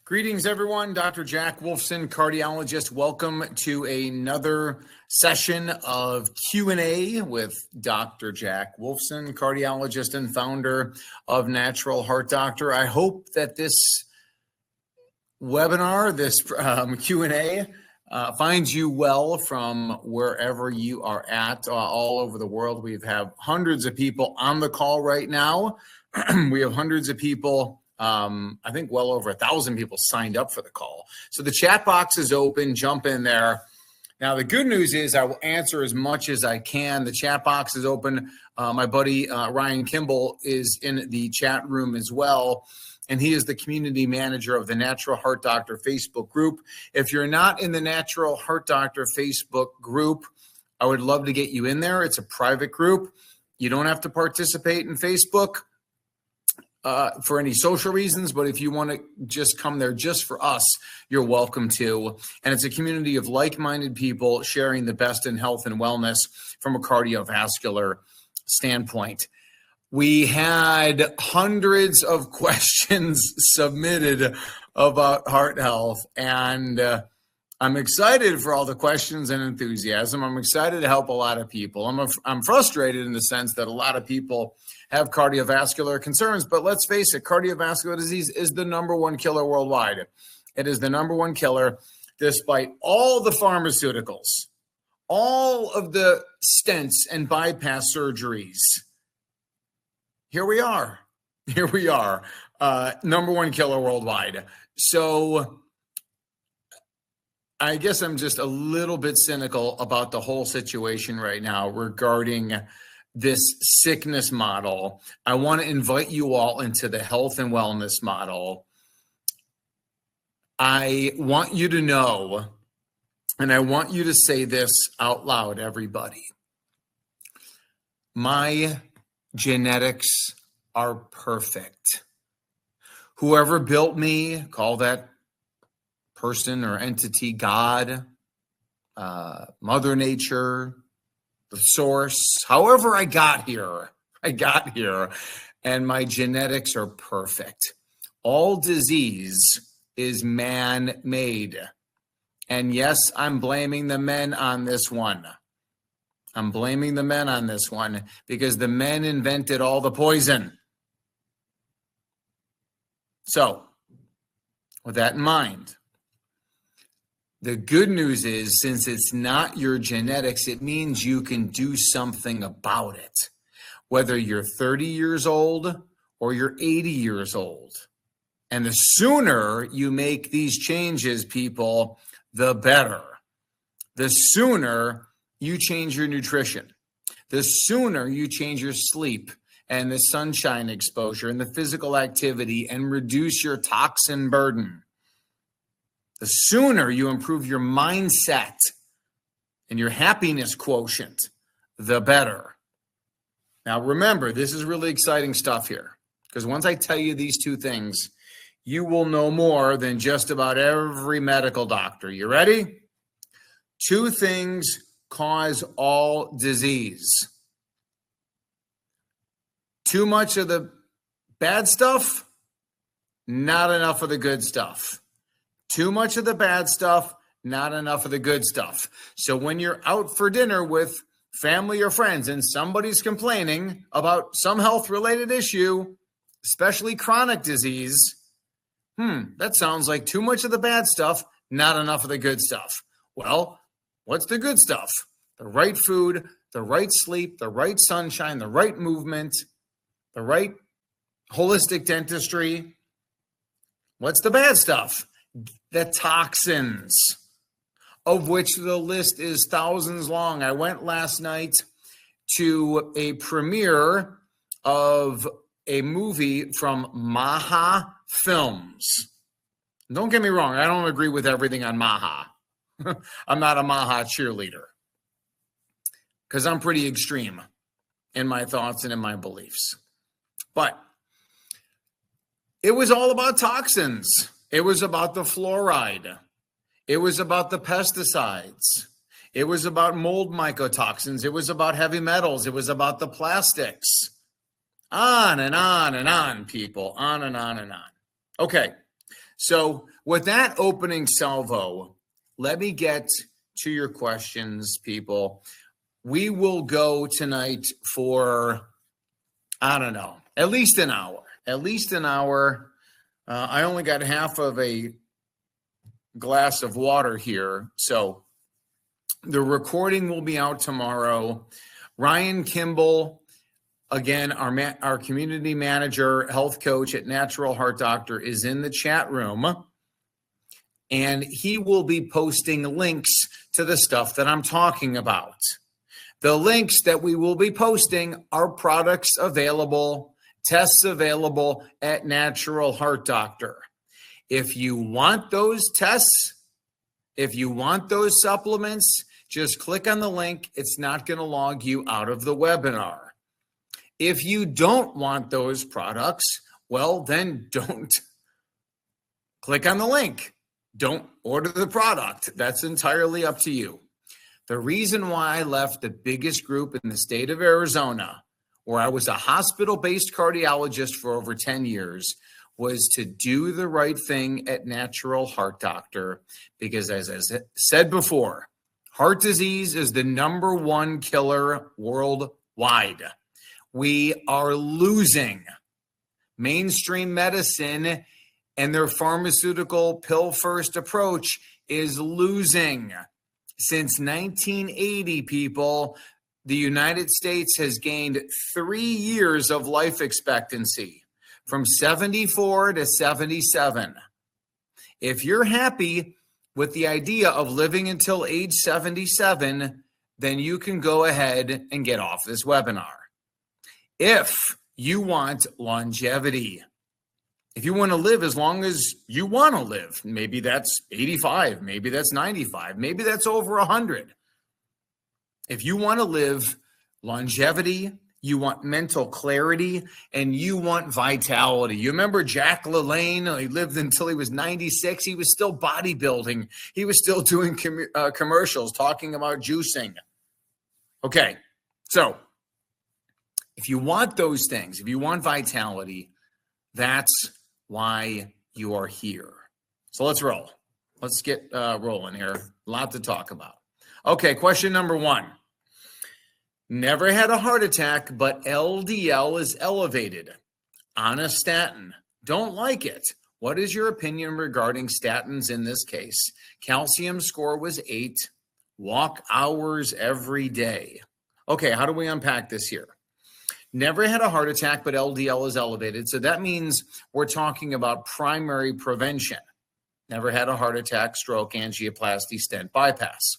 Greetings, everyone. Dr. Jack Wolfson, cardiologist. Welcome to another session of Q&A with Dr. Jack Wolfson, cardiologist and founder of Natural Heart Doctor. I hope that this webinar, this Q&A, finds you well from wherever you are at all over the world. We have hundreds of people on the call right now. We have hundreds of people. I think well over 1,000 people signed up for the call. So the chat box is open. Jump in there. Now, the good news is I will answer as much as I can. The chat box is open. My buddy Ryan Kimball is in the chat room as well, and he is the community manager of the Natural Heart Doctor Facebook group. If you're not in the Natural Heart Doctor Facebook group, I would love to get you in there. It's a private group. You don't have to participate in Facebook for any social reasons, but if you want to just come there just for us, you're welcome to. And it's a community of like-minded people sharing the best in health and wellness from a cardiovascular standpoint. We had hundreds of questions submitted about heart health, and I'm excited for all the questions and enthusiasm. I'm excited to help a lot of people. I'm frustrated in the sense that a lot of people have cardiovascular concerns, but let's face it, cardiovascular disease is the number one killer worldwide. It is the number one killer, despite all the pharmaceuticals, all of the stents and bypass surgeries. Here we are, number one killer worldwide. So I guess I'm just a little bit cynical about the whole situation right now regarding this sickness model. I want to invite you all into the health and wellness model. I want you to know, and I want you to say this out loud, everybody. My genetics are perfect. Whoever built me, call that person or entity God, Mother Nature, the source, however I got here, and my genetics are perfect. All disease is man-made. And yes, I'm blaming the men on this one. Because the men invented all the poison. So, with that in mind, the good news is, since it's not your genetics, it means you can do something about it, whether you're 30 years old or you're 80 years old. And the sooner you make these changes, people, the better. The sooner you change your nutrition, the sooner you change your sleep and the sunshine exposure and the physical activity and reduce your toxin burden. The sooner you improve your mindset and your happiness quotient, the better. Now, remember, this is really exciting stuff here, because once I tell you these two things, you will know more than just about every medical doctor. You ready? Two things cause all disease. Too much of the bad stuff, not enough of the good stuff. Too much of the bad stuff, not enough of the good stuff. So when you're out for dinner with family or friends and somebody's complaining about some health-related issue, especially chronic disease, that sounds like too much of the bad stuff, not enough of the good stuff. Well, what's the good stuff? The right food, the right sleep, the right sunshine, the right movement, the right holistic dentistry. What's the bad stuff? The toxins, of which the list is thousands long. I went last night to a premiere of a movie from Maha Films. Don't get me wrong, I don't agree with everything on Maha. I'm not a Maha cheerleader, because I'm pretty extreme in my thoughts and in my beliefs. But it was all about toxins. It was about the fluoride. It was about the pesticides. It was about mold mycotoxins. It was about heavy metals. It was about the plastics. On and on and on, people. On and on and on. Okay, so with that opening salvo, let me get to your questions, people. We will go tonight for, I don't know, at least an hour. I only got half of a glass of water here. So the recording will be out tomorrow. Ryan Kimball, again, our community manager, health coach at Natural Heart Doctor, is in the chat room. And he will be posting links to the stuff that I'm talking about. The links that we will be posting are products available, tests available at Natural Heart Doctor. If you want those tests, if you want those supplements, just click on the link. It's not going to log you out of the webinar. If you don't want those products, well, then don't click on the link. Don't order the product. That's entirely up to you. The reason why I left the biggest group in the state of Arizona, where I was a hospital-based cardiologist for over 10 years, was to do the right thing at Natural Heart Doctor. Because as I said before, heart disease is the #1 killer worldwide. We are losing. Mainstream medicine and their pharmaceutical pill-first approach is losing. Since 1980, people, the United States has gained 3 years of life expectancy, from 74 to 77. If you're happy with the idea of living until age 77, then you can go ahead and get off this webinar. If you want longevity, if you want to live as long as you want to live, maybe that's 85, maybe that's 95, maybe that's over 100. If you want to live longevity, you want mental clarity, and you want vitality. You remember Jack LaLanne? He lived until he was 96. He was still bodybuilding. He was still doing commercials talking about juicing. Okay, so if you want those things, if you want vitality, that's why you are here. So let's roll. Let's get rolling here. A lot to talk about. Okay, question number 1. Never had a heart attack, but LDL is elevated. On a statin. Don't like it. What is your opinion regarding statins in this case? Calcium score was 8. Walk hours every day. Okay, how do we unpack this here? Never had a heart attack, but LDL is elevated. So that means we're talking about primary prevention. Never had a heart attack, stroke, angioplasty, stent, bypass.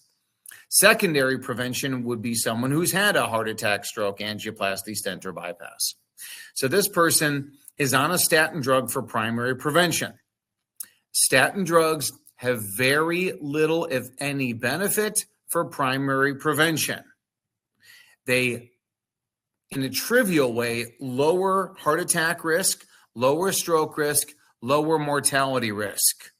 Secondary prevention would be someone who's had a heart attack, stroke, angioplasty, stent, or bypass. So this person is on a statin drug for primary prevention. Statin drugs have very little, if any, benefit for primary prevention. They, in a trivial way, lower heart attack risk, lower stroke risk, lower mortality risk.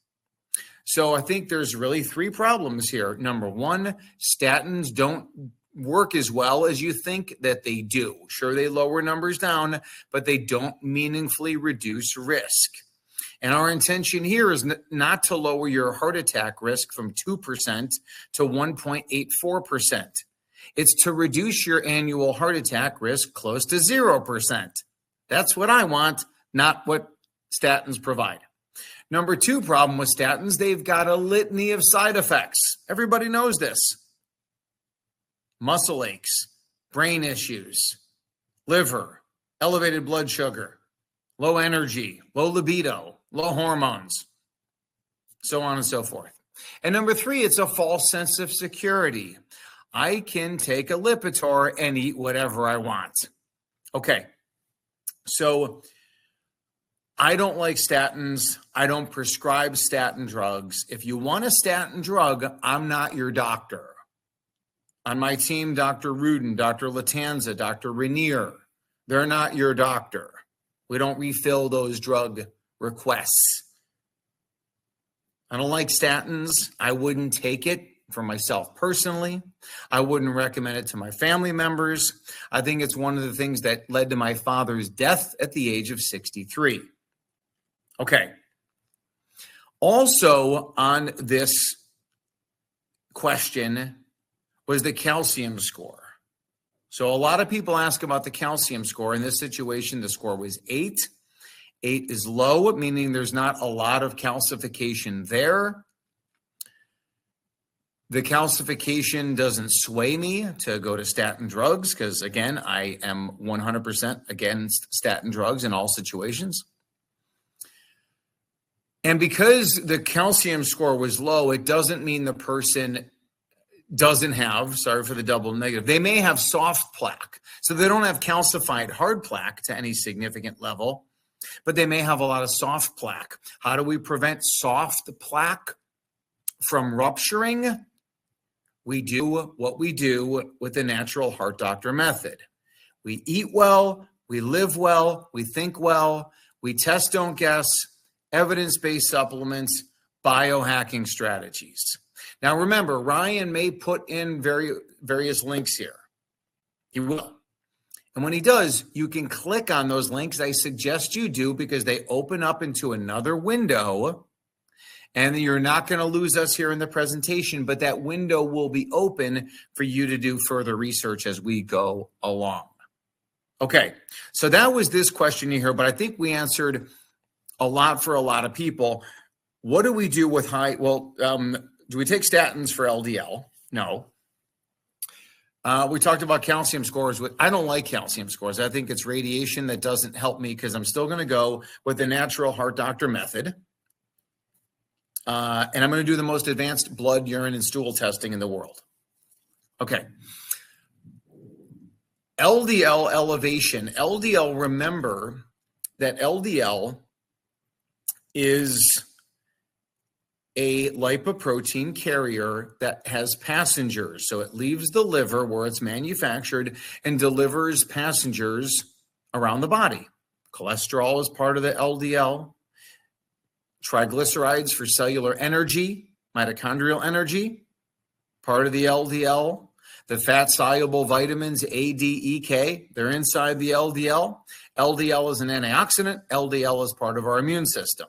So I think there's really 3 problems here. Number 1, statins don't work as well as you think that they do. Sure, they lower numbers down, but they don't meaningfully reduce risk. And our intention here is not to lower your heart attack risk from 2% to 1.84%. It's to reduce your annual heart attack risk close to 0%. That's what I want, not what statins provide. Number 2 problem with statins, they've got a litany of side effects. Everybody knows this. Muscle aches, brain issues, liver, elevated blood sugar, low energy, low libido, low hormones, so on and so forth. And number 3, it's a false sense of security. I can take a Lipitor and eat whatever I want. Okay, so I don't like statins. I don't prescribe statin drugs. If you want a statin drug, I'm not your doctor. On my team, Dr. Rudin, Dr. Latanza, Dr. Rainier, they're not your doctor. We don't refill those drug requests. I don't like statins. I wouldn't take it for myself personally. I wouldn't recommend it to my family members. I think it's one of the things that led to my father's death at the age of 63. Okay. Also on this question was the calcium score. So a lot of people ask about the calcium score. In this situation, the score was 8. 8 is low, meaning there's not a lot of calcification there. The calcification doesn't sway me to go to statin drugs because, again, I am 100% against statin drugs in all situations. And because the calcium score was low, it doesn't mean the person doesn't have, sorry for the double negative, they may have soft plaque. So they don't have calcified hard plaque to any significant level, but they may have a lot of soft plaque. How do we prevent soft plaque from rupturing? We do what we do with the natural heart doctor method. We eat well, we live well, we think well, we test, don't guess, evidence-based supplements, biohacking strategies. Now, remember, Ryan may put in various links here. He will. And when he does, you can click on those links. I suggest you do because they open up into another window, and you're not going to lose us here in the presentation, but that window will be open for you to do further research as we go along. Okay, so that was this question here, but I think we answered a lot for a lot of people. What do we do with high? Well, do we take statins for LDL? No. We talked about calcium scores. I don't like calcium scores. I think it's radiation that doesn't help me because I'm still going to go with the natural heart doctor method. And I'm going to do the most advanced blood, urine, and stool testing in the world. Okay. LDL elevation. LDL, remember that LDL is a lipoprotein carrier that has passengers. So it leaves the liver where it's manufactured and delivers passengers around the body. Cholesterol is part of the LDL. Triglycerides for cellular energy, mitochondrial energy, part of the LDL. The fat-soluble vitamins A, D, E, K, they're inside the LDL. LDL is an antioxidant. LDL is part of our immune system.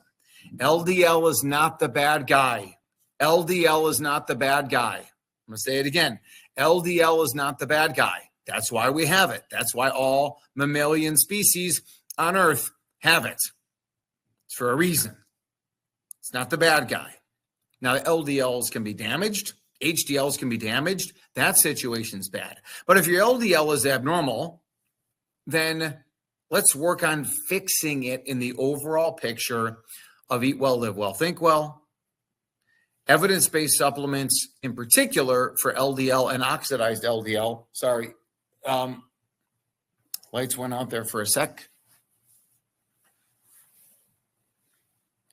LDL is not the bad guy. LDL is not the bad guy. I'm going to say it again. LDL is not the bad guy. That's why we have it. That's why all mammalian species on Earth have it. It's for a reason. It's not the bad guy. Now, LDLs can be damaged. HDLs can be damaged. That situation's bad. But if your LDL is abnormal, then let's work on fixing it in the overall picture of eat well, live well, think well. Evidence-based supplements, in particular for LDL and oxidized LDL. Sorry, lights went out there for a sec.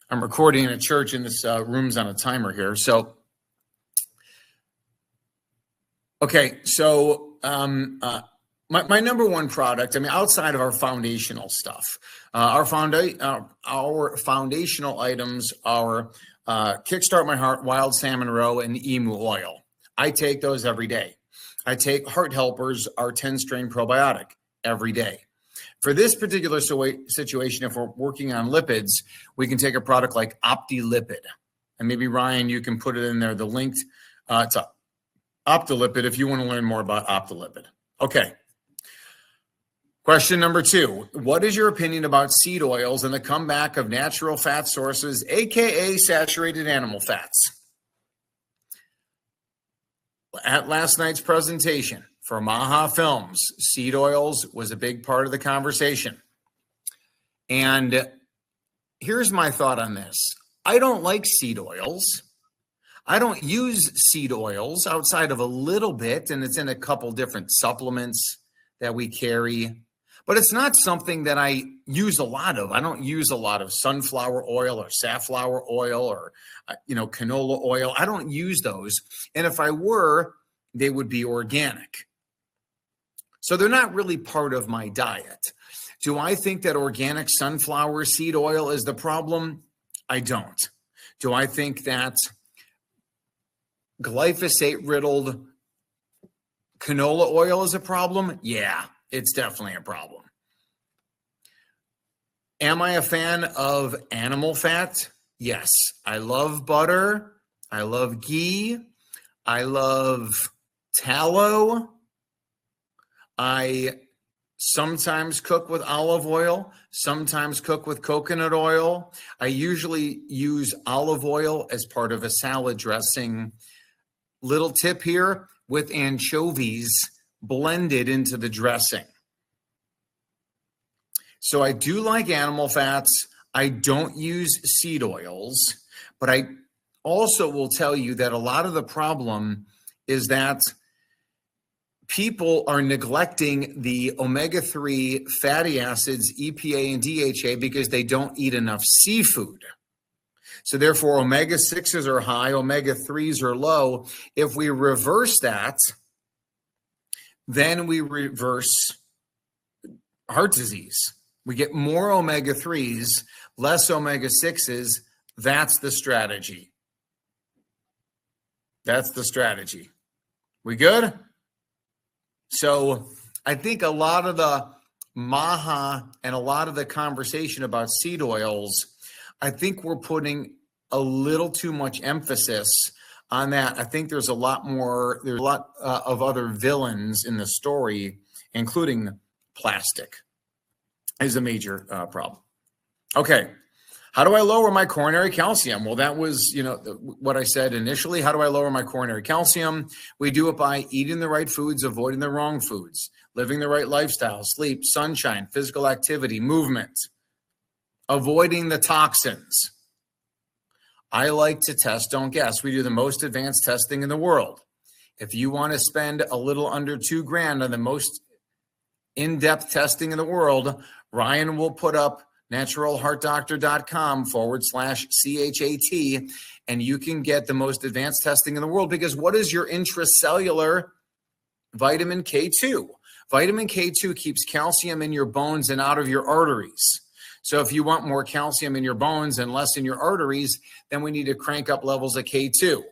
I'm recording in a church and this room's on a timer here. So, okay, so my number one product, I mean, outside of our foundational stuff, our foundational items are Kickstart My Heart, Wild Salmon Roe, and Emu Oil. I take those every day. I take Heart Helpers, our 10-strain probiotic, every day. For this particular situation, if we're working on lipids, we can take a product like OptiLipid. And maybe, Ryan, you can put it in there, the link to OptiLipid if you want to learn more about OptiLipid. Okay. Question number 2, what is your opinion about seed oils and the comeback of natural fat sources, aka saturated animal fats? At last night's presentation for Maha Films, seed oils was a big part of the conversation. And here's my thought on this. I don't like seed oils. I don't use seed oils outside of a little bit, and it's in a couple different supplements that we carry. But it's not something that I use a lot of. I don't use a lot of sunflower oil or safflower oil or, canola oil. I don't use those. And if I were, they would be organic. So they're not really part of my diet. Do I think that organic sunflower seed oil is the problem? I don't. Do I think that glyphosate-riddled canola oil is a problem? Yeah. It's definitely a problem. Am I a fan of animal fat? Yes, I love butter. I love ghee. I love tallow. I sometimes cook with olive oil, sometimes cook with coconut oil. I usually use olive oil as part of a salad dressing. Little tip here, with anchovies blended into the dressing. So I do like animal fats. I don't use seed oils, but I also will tell you that a lot of the problem is that people are neglecting the omega-3 fatty acids, EPA and DHA, because they don't eat enough seafood. So therefore, omega-6s are high, omega-3s are low. If we reverse that, then we reverse heart disease. We get more omega-3s, less omega-6s. That's the strategy. That's the strategy. We good? So I think a lot of the maha and a lot of the conversation about seed oils, I think we're putting a little too much emphasis on that. I think there's a lot of other villains in the story, including plastic is a major problem. Okay. How do I lower my coronary calcium? Well, that was, what I said initially. How do I lower my coronary calcium? We do it by eating the right foods, avoiding the wrong foods, living the right lifestyle, sleep, sunshine, physical activity, movement, avoiding the toxins. I like to test, don't guess. We do the most advanced testing in the world. If you want to spend a little under $2,000 on the most in-depth testing in the world, Ryan will put up naturalheartdoctor.com/CHAT, and you can get the most advanced testing in the world. Because what is your intracellular vitamin K2? Vitamin K2 keeps calcium in your bones and out of your arteries. So if you want more calcium in your bones and less in your arteries, then we need to crank up levels of K2.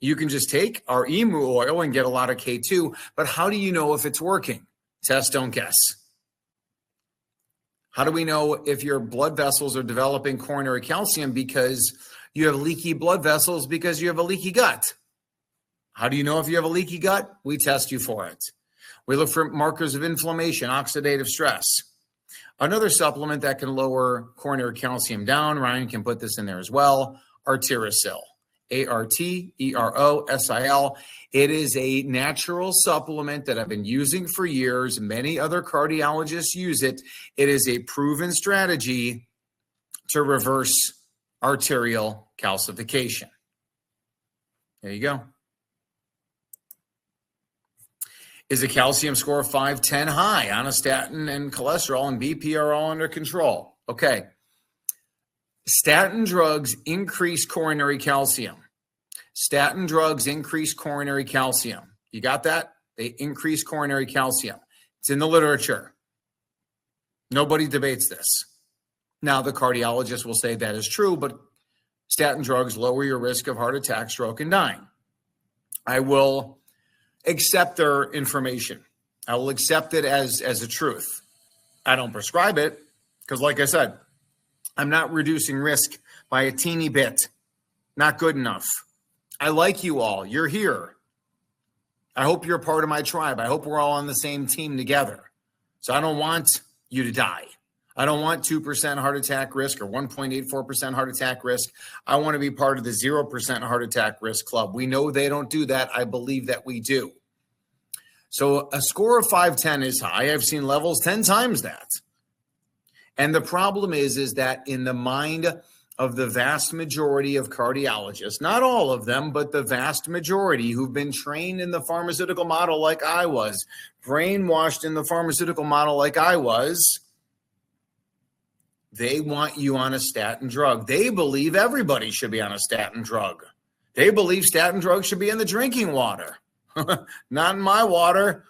You can just take our emu oil and get a lot of K2, but how do you know if it's working? Test, don't guess. How do we know if your blood vessels are developing coronary calcium? Because you have leaky blood vessels because you have a leaky gut. How do you know if you have a leaky gut? We test you for it. We look for markers of inflammation, oxidative stress. Another supplement that can lower coronary calcium down, Ryan can put this in there as well, Arterosil, Arterosil. It is a natural supplement that I've been using for years. Many other cardiologists use it. It is a proven strategy to reverse arterial calcification. There you go. Is a calcium score of 510 high? On a statin and cholesterol and BP are all under control. Okay. Statin drugs increase coronary calcium. Statin drugs increase coronary calcium. You got that? They increase coronary calcium. It's in the literature. Nobody debates this. Now, the cardiologist will say that is true, but statin drugs lower your risk of heart attack, stroke, and dying. I will accept their information. I will accept it as a truth. I don't prescribe it because, like I said, I'm not reducing risk by a teeny bit. Not good enough. I like you all. You're here. I hope you're part of my tribe. I hope we're all on the same team together. So I don't want you to die. I don't want 2% heart attack risk or 1.84% heart attack risk. I want to be part of the 0% heart attack risk club. We know they don't do that. I believe that we do. So a score of 510 is high. I've seen levels 10 times that. And the problem is that in the mind of the vast majority of cardiologists, not all of them, but the vast majority who've been trained in the pharmaceutical model like I was, brainwashed in the pharmaceutical model like I was, they want you on a statin drug. They believe everybody should be on a statin drug. They believe statin drugs should be in the drinking water. Not in my water.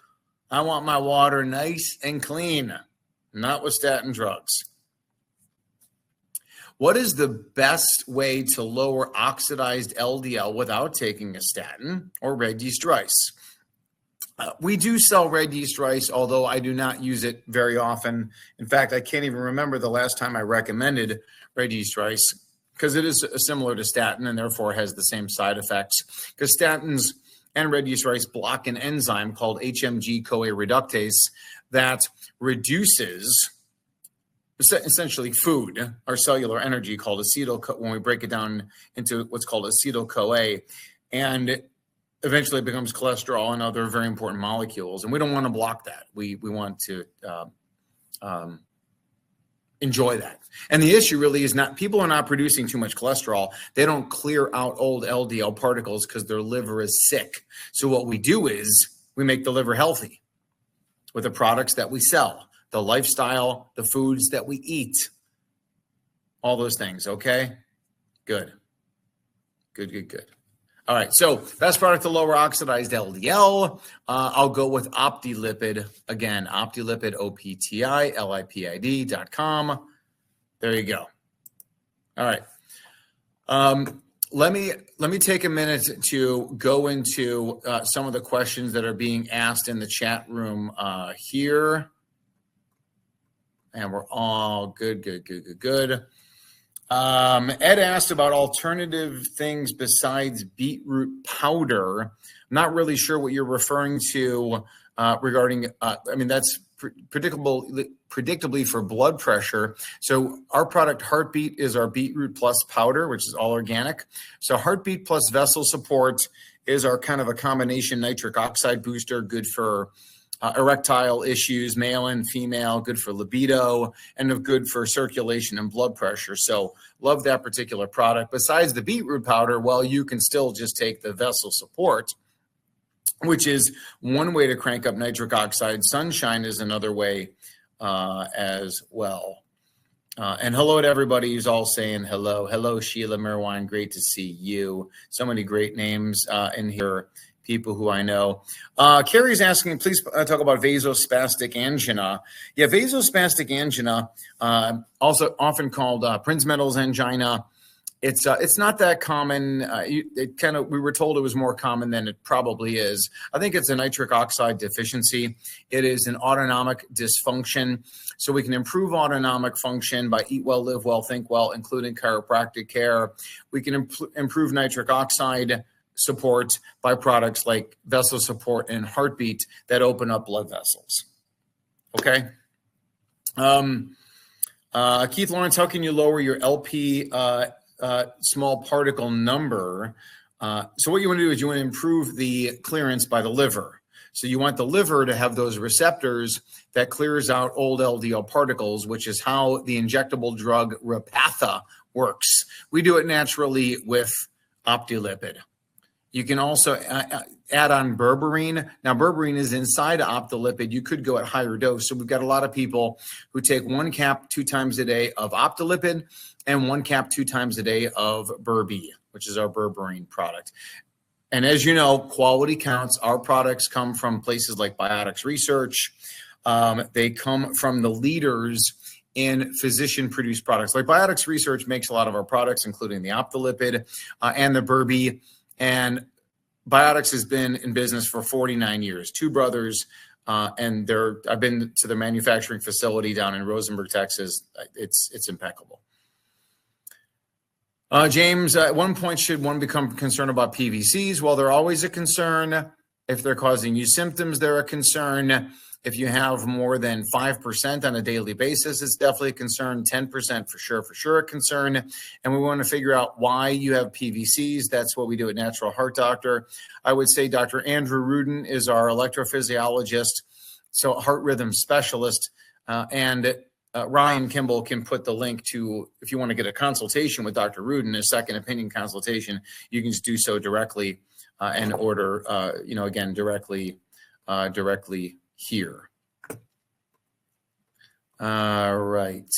I want my water nice and clean, not with statin drugs. What is the best way to lower oxidized LDL without taking a statin or red yeast rice? We do sell red yeast rice, although I do not use it very often. In fact, I can't even remember the last time I recommended red yeast rice because it is similar to statin and therefore has the same side effects. Because statins and red yeast rice block an enzyme called HMG-CoA reductase that reduces essentially food, our cellular energy, called when we break it down into what's called acetyl-CoA, and eventually it becomes cholesterol and other very important molecules. And we don't want to block that. We want to enjoy that. And the issue really is not, people are not producing too much cholesterol. They don't clear out old LDL particles because their liver is sick. So what we do is we make the liver healthy with the products that we sell, the lifestyle, the foods that we eat, all those things. Okay, good. All right, so best product to lower oxidized LDL. I'll go with OptiLipid. Again, OptiLipid, OptiLipid.com. There you go. All right. Let me take a minute to go into some of the questions that are being asked in the chat room here. And we're all good. Ed asked about alternative things besides beetroot powder. I'm not really sure what you're referring to regarding, that's predictably for blood pressure. So our product Heartbeat is our beetroot plus powder, which is all organic. So Heartbeat plus vessel support is our kind of a combination nitric oxide booster, good for erectile issues, male and female, good for libido, and good for circulation and blood pressure. So love that particular product. Besides the beetroot powder, well, you can still just take the vessel support, which is one way to crank up nitric oxide. Sunshine is another way as well. And hello to everybody who's all saying hello. Hello, Sheila Merwine. Great to see you. So many great names in here. People who I know. Carrie's asking, please talk about vasospastic angina. Yeah, vasospastic angina, also often called Prinzmetal's angina. It's not that common. We were told it was more common than it probably is. I think it's a nitric oxide deficiency. It is an autonomic dysfunction. So we can improve autonomic function by eat well, live well, think well, including chiropractic care. We can improve nitric oxide support by products like vessel support and Heartbeat that open up blood vessels. Okay. Keith Lawrence, how can you lower your LP small particle number? So what you want to do is you want to improve the clearance by the liver. So you want the liver to have those receptors that clears out old LDL particles, which is how the injectable drug Repatha works. We do it naturally with OptiLipid. You can also add on berberine. Now, berberine is inside OptiLipid. You could go at higher dose. So we've got a lot of people who take 1 cap 2 times a day of OptiLipid and 1 cap 2 times a day of Berbe, which is our berberine product. And as you know, quality counts. Our products come from places like Biotics Research. They come from the leaders in physician-produced products. Like Biotics Research makes a lot of our products, including the OptiLipid and the Berbe. And Biotics has been in business for 49 years. 2 brothers, and I've been to the manufacturing facility down in Rosenberg, Texas. It's impeccable. James, at one point, should one become concerned about PVCs? Well, they're always a concern. If they're causing you symptoms, they're a concern. If you have more than 5% on a daily basis, it's definitely a concern. 10% for sure a concern. And we want to figure out why you have PVCs. That's what we do at Natural Heart Doctor. I would say Dr. Andrew Rudin is our electrophysiologist, so heart rhythm specialist. And Ryan Kimball can put the link to, if you want to get a consultation with Dr. Rudin, a second opinion consultation, you can just do so directly and order, again, directly here. All right.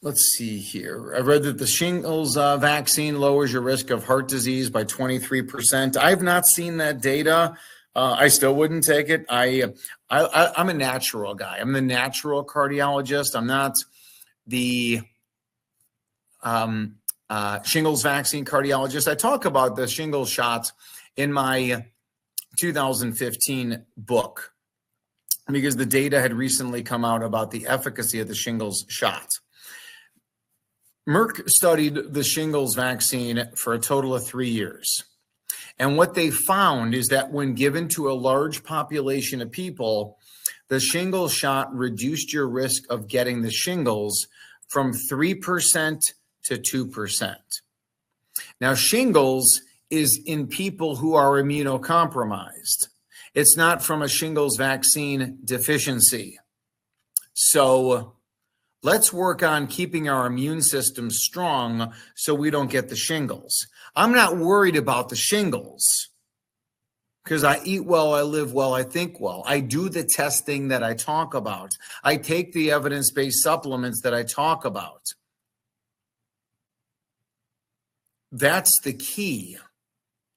Let's see here. I read that the shingles vaccine lowers your risk of heart disease by 23%. I've not seen that data. I still wouldn't take it. I'm a natural guy. I'm the natural cardiologist. I'm not the shingles vaccine cardiologist. I talk about the shingles shots in my 2015 book, because the data had recently come out about the efficacy of the shingles shot. Merck studied the shingles vaccine for a total of 3 years. And what they found is that when given to a large population of people, the shingles shot reduced your risk of getting the shingles from 3% to 2%. Now, shingles is in people who are immunocompromised. It's not from a shingles vaccine deficiency. So let's work on keeping our immune system strong so we don't get the shingles. I'm not worried about the shingles because I eat well, I live well, I think well. I do the testing that I talk about. I take the evidence-based supplements that I talk about. That's the key.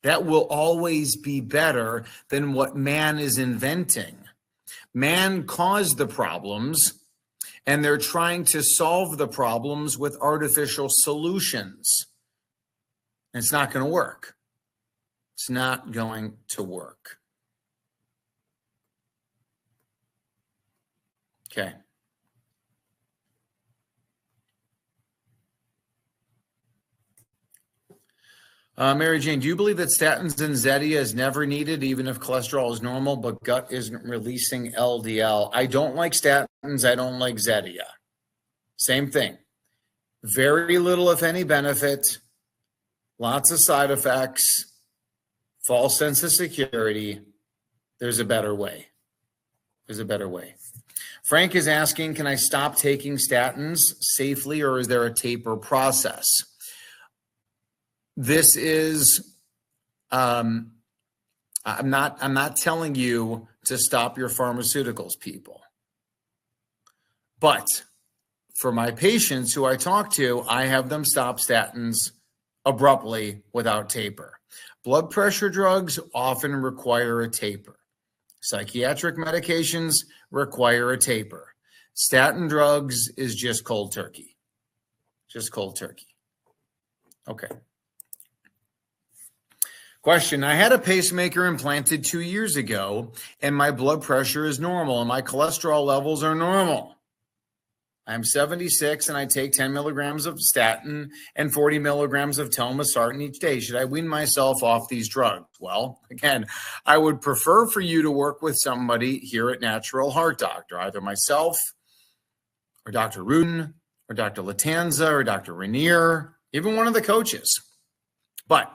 That will always be better than what man is inventing. Man caused the problems, and they're trying to solve the problems with artificial solutions. And it's not going to work. It's not going to work. Okay. Mary Jane, do you believe that statins and Zetia is never needed, even if cholesterol is normal, but gut isn't releasing LDL? I don't like statins. I don't like Zetia. Same thing. Very little, if any, benefit. Lots of side effects. False sense of security. There's a better way. There's a better way. Frank is asking, can I stop taking statins safely, or is there a taper process? This is, I'm not telling you to stop your pharmaceuticals, people. But for my patients who I talk to, I have them stop statins abruptly without taper. Blood pressure drugs often require a taper. Psychiatric medications require a taper. Statin drugs is just cold turkey. Just cold turkey. Okay. Question, I had a pacemaker implanted 2 years ago, and my blood pressure is normal, and my cholesterol levels are normal. I'm 76, and I take 10 milligrams of statin and 40 milligrams of telmisartan each day. Should I wean myself off these drugs? Well, again, I would prefer for you to work with somebody here at Natural Heart Doctor, either myself or Dr. Rudin or Dr. Latanza or Dr. Rainier, even one of the coaches. But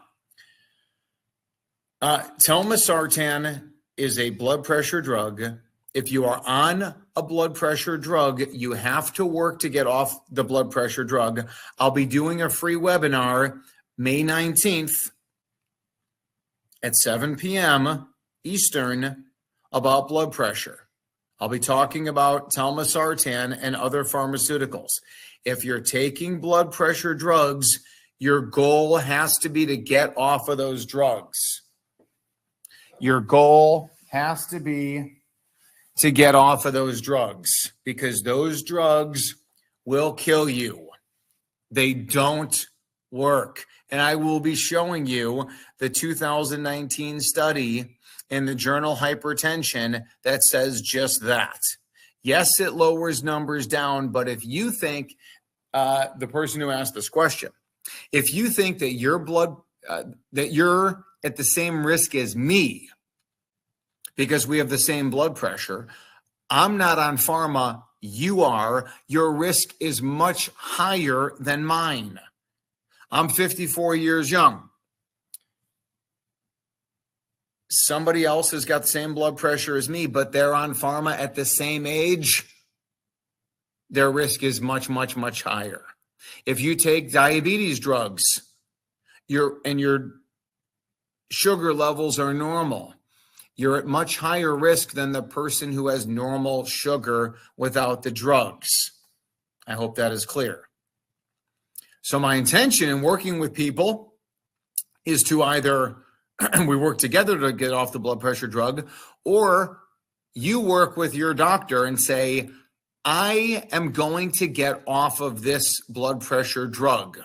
telmisartan is a blood pressure drug. If you are on a blood pressure drug, you have to work to get off the blood pressure drug. I'll be doing a free webinar May 19th at 7 p.m. Eastern about blood pressure. I'll be talking about telmisartan and other pharmaceuticals. If you're taking blood pressure drugs, your goal has to be to get off of those drugs. Your goal has to be to get off of those drugs because those drugs will kill you. They don't work. And I will be showing you the 2019 study in the journal Hypertension that says just that. Yes, it lowers numbers down, but if you think, the person who asked this question, if you think that your blood, that you're at the same risk as me because we have the same blood pressure, I'm not on pharma, you are. Your risk is much higher than mine. I'm 54 years young. Somebody else has got the same blood pressure as me, but they're on pharma at the same age. Their risk is much, much, much higher. If you take diabetes drugs, your sugar levels are normal, you're at much higher risk than the person who has normal sugar without the drugs. I hope that is clear. So my intention in working with people is to either we work together to get off the blood pressure drug, or you work with your doctor and say, I am going to get off of this blood pressure drug.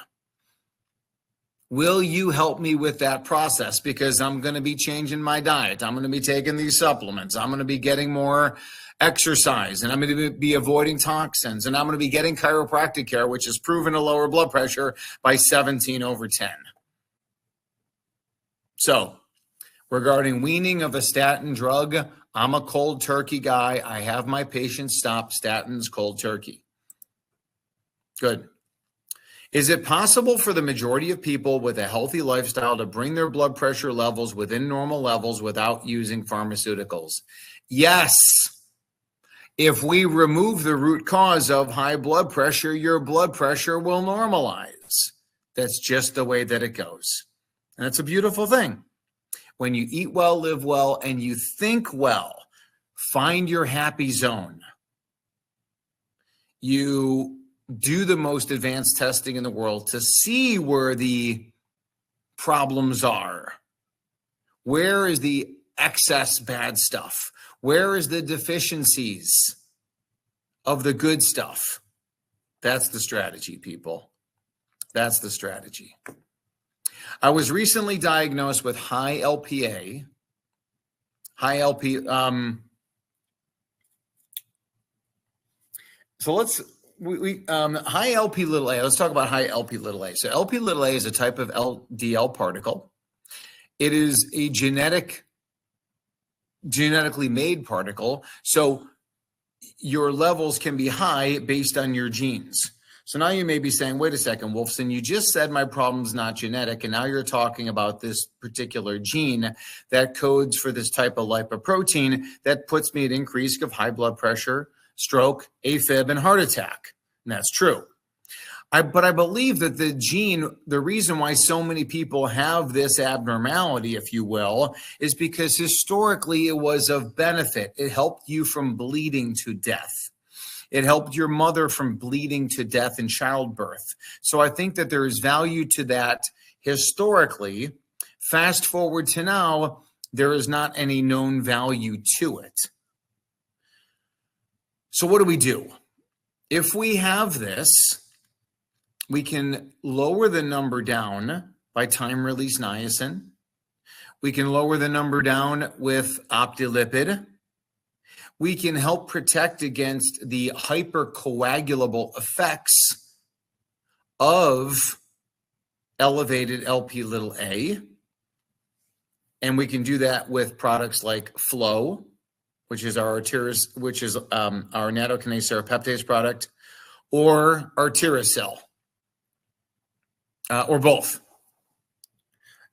Will you help me with that process? Because I'm going to be changing my diet. I'm going to be taking these supplements. I'm going to be getting more exercise, and I'm going to be avoiding toxins, and I'm going to be getting chiropractic care, which is proven to lower blood pressure by 17/10. So regarding weaning of a statin drug, I'm a cold turkey guy. I have my patients stop statins cold turkey. Good. Is it possible for the majority of people with a healthy lifestyle to bring their blood pressure levels within normal levels without using pharmaceuticals? Yes. If we remove the root cause of high blood pressure, your blood pressure will normalize. That's just the way that it goes. And it's a beautiful thing. When you eat well, live well, and you think well, find your happy zone. You do the most advanced testing in the world to see where the problems are. Where is the excess bad stuff? Where is the deficiencies of the good stuff? That's the strategy, people. That's the strategy. I was recently diagnosed with high LPA. High LP. High LP little a. Let's talk about high LP little a. So LP little a is a type of LDL particle. It is a genetically made particle. So your levels can be high based on your genes. So now you may be saying, wait a second, Wolfson, you just said my problem's not genetic, and now you're talking about this particular gene that codes for this type of lipoprotein that puts me at increased of high blood pressure, stroke, AFib, and heart attack. And that's true. But I believe that the gene, the reason why so many people have this abnormality, if you will, is because historically it was of benefit. It helped you from bleeding to death. It helped your mother from bleeding to death in childbirth. So I think that there is value to that historically. Fast forward to now, there is not any known value to it. So what do? If we have this, we can lower the number down by time-release niacin. We can lower the number down with Optilipid. We can help protect against the hypercoagulable effects of elevated LP little a. And we can do that with products like Flow, which is our our nattokinase serrapeptase product, or Artericell, or both.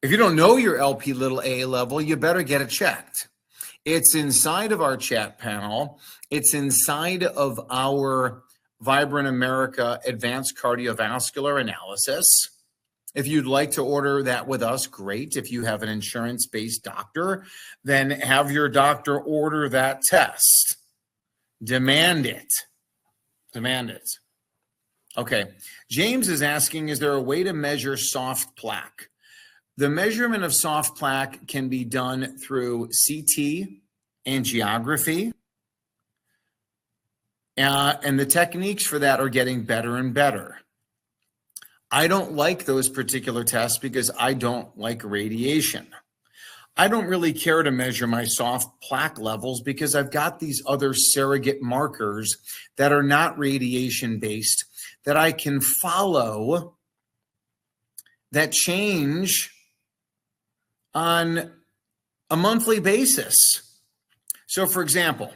If you don't know your LP little a level, you better get it checked. It's inside of our chat panel. It's inside of our Vibrant America Advanced Cardiovascular Analysis. If you'd like to order that with us, great. If you have an insurance-based doctor, then have your doctor order that test. Demand it. Demand it. Okay. James is asking, is there a way to measure soft plaque? The measurement of soft plaque can be done through CT angiography, and the techniques for that are getting better and better. I don't like those particular tests because I don't like radiation. I don't really care to measure my soft plaque levels because I've got these other surrogate markers that are not radiation-based that I can follow that change on a monthly basis. So for example,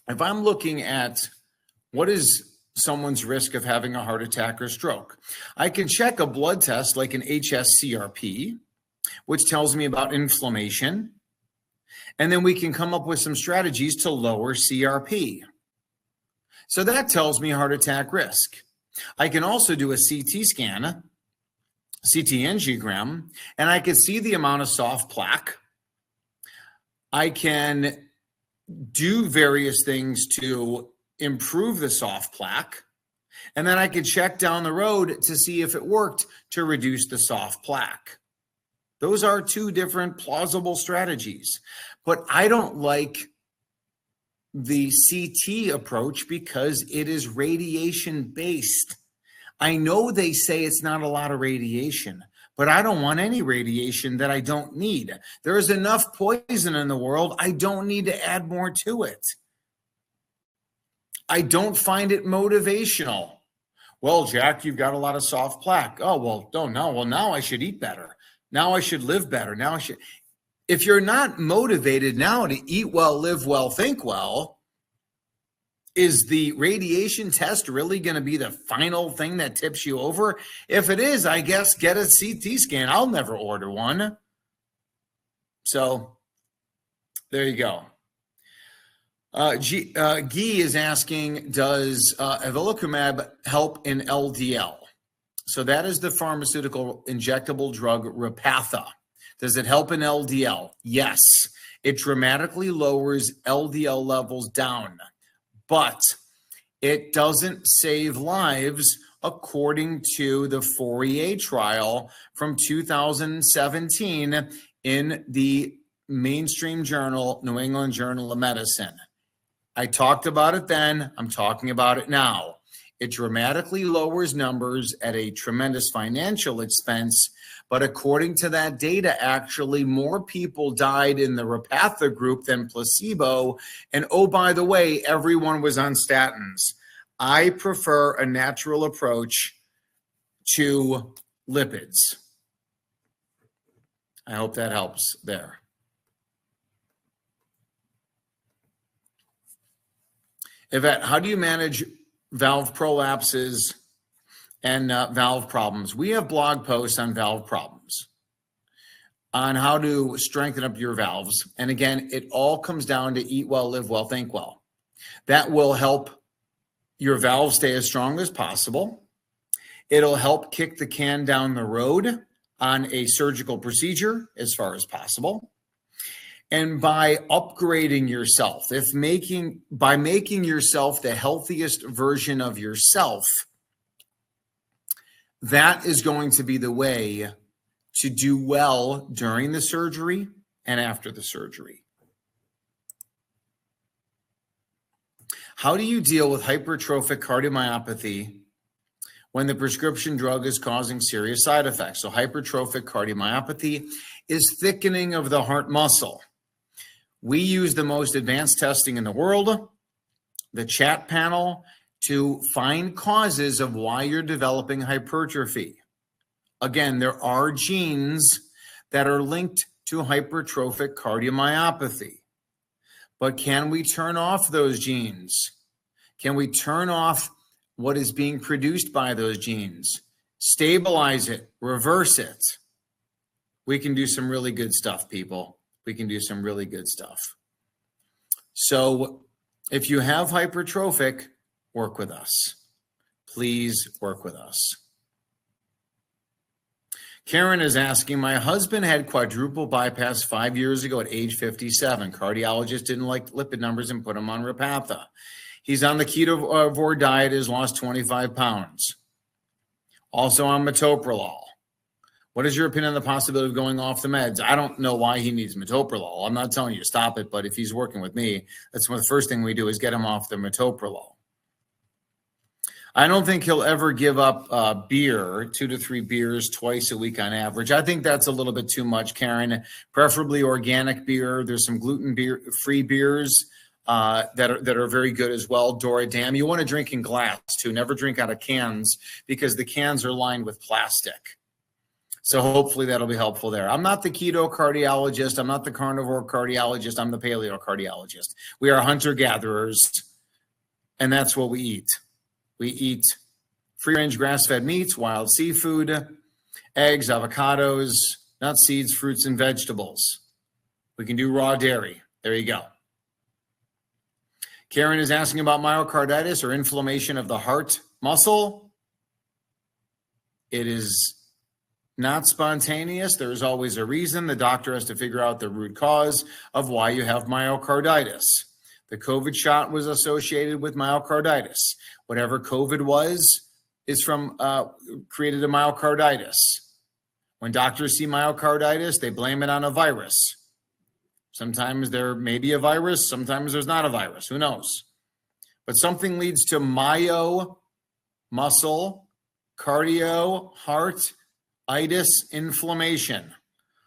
if I'm looking at what is someone's risk of having a heart attack or stroke, I can check a blood test like an HS-CRP, which tells me about inflammation. And then we can come up with some strategies to lower CRP. So that tells me heart attack risk. I can also do a CT scan, CT angiogram, and I can see the amount of soft plaque. I can do various things to improve the soft plaque, and then I could check down the road to see if it worked to reduce the soft plaque. Those are two different plausible strategies, but I don't like the CT approach because it is radiation based. I know they say it's not a lot of radiation, but I don't want any radiation that I don't need. There is enough poison in the world. I don't need to add more to it. I don't find it motivational. Well, Jack, you've got a lot of soft plaque. Oh, well, don't know. Well, now I should eat better. Now I should live better. Now I should. If you're not motivated now to eat well, live well, think well, is the radiation test really going to be the final thing that tips you over? If it is, I guess get a CT scan. I'll never order one. So there you go. Guy is asking, does evolocumab help in LDL? So that is the pharmaceutical injectable drug Repatha. Does it help in LDL? Yes. It dramatically lowers LDL levels down, but it doesn't save lives according to the Fourier trial from 2017 in the mainstream journal, New England Journal of Medicine. I talked about it then. I'm talking about it now. It dramatically lowers numbers at a tremendous financial expense. But according to that data, actually more people died in the Repatha group than placebo. And oh, by the way, everyone was on statins. I prefer a natural approach to lipids. I hope that helps there. Yvette, how do you manage valve prolapses and valve problems? We have blog posts on valve problems, on how to strengthen up your valves. And again, it all comes down to eat well, live well, think well. That will help your valves stay as strong as possible. It'll help kick the can down the road on a surgical procedure as far as possible. And by upgrading yourself, by making yourself the healthiest version of yourself, that is going to be the way to do well during the surgery and after the surgery. How do you deal with hypertrophic cardiomyopathy when the prescription drug is causing serious side effects? So hypertrophic cardiomyopathy is thickening of the heart muscle. We use the most advanced testing in the world, the chat panel, to find causes of why you're developing hypertrophy. Again, there are genes that are linked to hypertrophic cardiomyopathy. But can we turn off those genes? Can we turn off what is being produced by those genes? Stabilize it, reverse it. We can do some really good stuff, people. We can do some really good stuff. So if you have hypertrophic, work with us. Please work with us. Karen is asking, my husband had quadruple bypass 5 years ago at age 57. Cardiologist didn't like lipid numbers and put him on Repatha. He's on the ketovore diet, has lost 25 pounds. Also on metoprolol. What is your opinion on the possibility of going off the meds? I don't know why he needs metoprolol. I'm not telling you to stop it, but if he's working with me, that's the first thing we do is get him off the metoprolol. I don't think he'll ever give up beer, 2 to 3 beers twice a week on average. I think that's a little bit too much, Karen. Preferably organic beer. There's some gluten-free beers that are very good as well. Dora Dam. You want to drink in glass too. Never drink out of cans because the cans are lined with plastic. So hopefully that'll be helpful there. I'm not the keto cardiologist. I'm not the carnivore cardiologist. I'm the paleo cardiologist. We are hunter-gatherers, and that's what we eat. We eat free-range grass-fed meats, wild seafood, eggs, avocados, nuts, seeds, fruits, and vegetables. We can do raw dairy. There you go. Karen is asking about myocarditis or inflammation of the heart muscle. It is not spontaneous. There's always a reason. The doctor has to figure out the root cause of why you have myocarditis. The COVID shot was associated with myocarditis. Whatever COVID was is from created a myocarditis. When doctors see myocarditis, they blame it on a virus. Sometimes there may be a virus. Sometimes there's not a virus. Who knows? But something leads to myo, muscle, cardio, heart, itis, inflammation,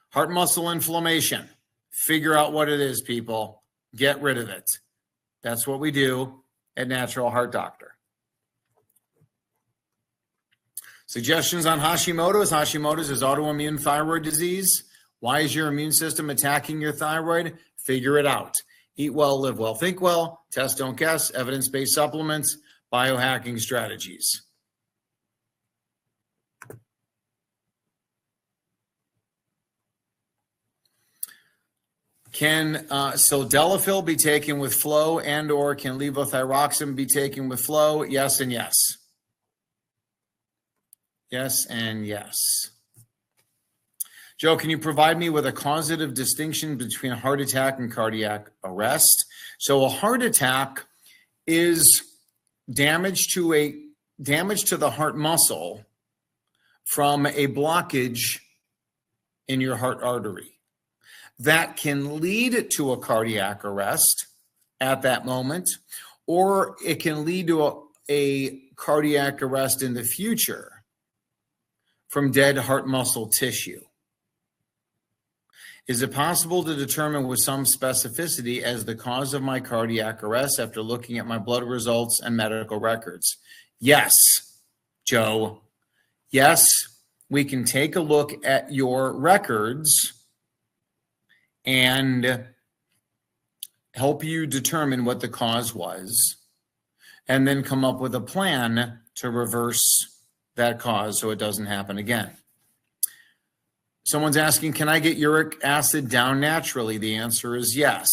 heart muscle inflammation. Figure out what it is, people. Get rid of it. That's what we do at Natural Heart Doctor. Suggestions on Hashimoto's. Hashimoto's is autoimmune thyroid disease. Why is your immune system attacking your thyroid? Figure it out. Eat well, live well, think well. Test, don't guess. Evidence-based supplements. Biohacking strategies. Can sildenafil be taken with flow, and or can levothyroxine be taken with flow? Yes and yes. Yes and yes. Joe, can you provide me with a causative distinction between a heart attack and cardiac arrest? So a heart attack is damage to the heart muscle from a blockage in your heart artery. That can lead to a cardiac arrest at that moment, or it can lead to a cardiac arrest in the future from dead heart muscle tissue. Is it possible to determine with some specificity as the cause of my cardiac arrest after looking at my blood results and medical records? Yes, Joe. Yes, we can take a look at your records and help you determine what the cause was, and then come up with a plan to reverse that cause so it doesn't happen again. Someone's asking, can I get uric acid down naturally? The answer is yes.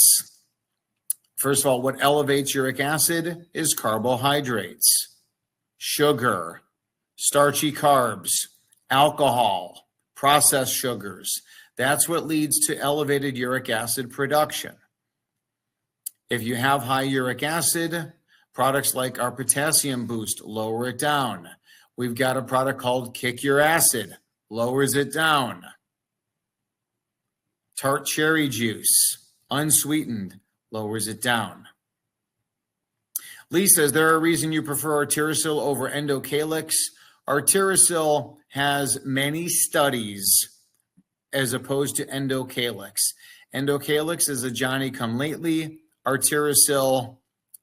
First of all, what elevates uric acid is carbohydrates, sugar, starchy carbs, alcohol, processed sugars. That's what leads to elevated uric acid production. If you have high uric acid, products like our potassium boost lower it down. We've got a product called Kick Your Acid, lowers it down. Tart cherry juice, unsweetened, lowers it down. Lisa, is there a reason you prefer Arterisol over Endocalyx? Arterisol has many studies as opposed to Endocalyx. Endocalyx is a Johnny-come-lately. Arterisol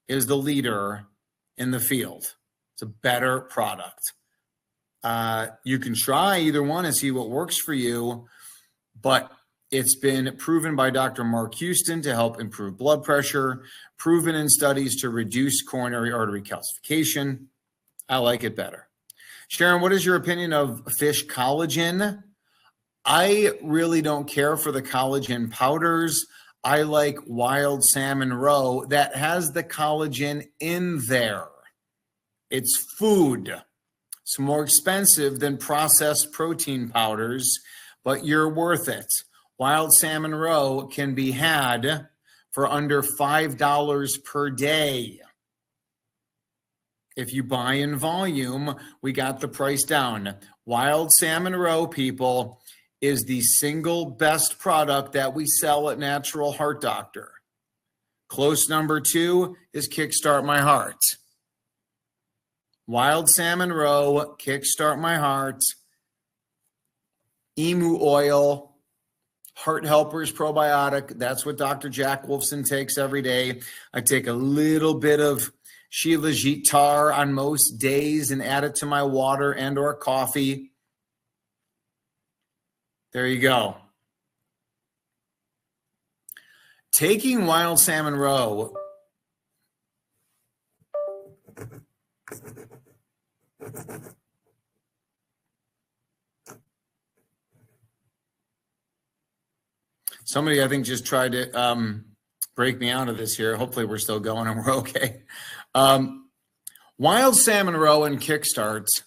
is the leader in the field. It's a better product. You can try either one and see what works for you, but it's been proven by Dr. Mark Houston to help improve blood pressure, proven in studies to reduce coronary artery calcification. I like it better. Sharon, what is your opinion of fish collagen? I really don't care for the collagen powders. I like wild salmon roe that has the collagen in there. It's food. It's more expensive than processed protein powders, but you're worth it. Wild salmon roe can be had for under $5 per day. If you buy in volume, we got the price down. Wild salmon roe, people, is the single best product that we sell at Natural Heart Doctor. Close number 2 is Kickstart My Heart. Wild salmon roe, Kickstart My Heart, emu oil, Heart Helpers probiotic. That's what Dr. Jack Wolfson takes every day. I take a little bit of Shilajit tar on most days and add it to my water and or coffee. There you go. Taking wild salmon roe somebody, I think, just tried to break me out of this here. Hopefully we're still going and we're okay. Wild salmon roe and Kickstart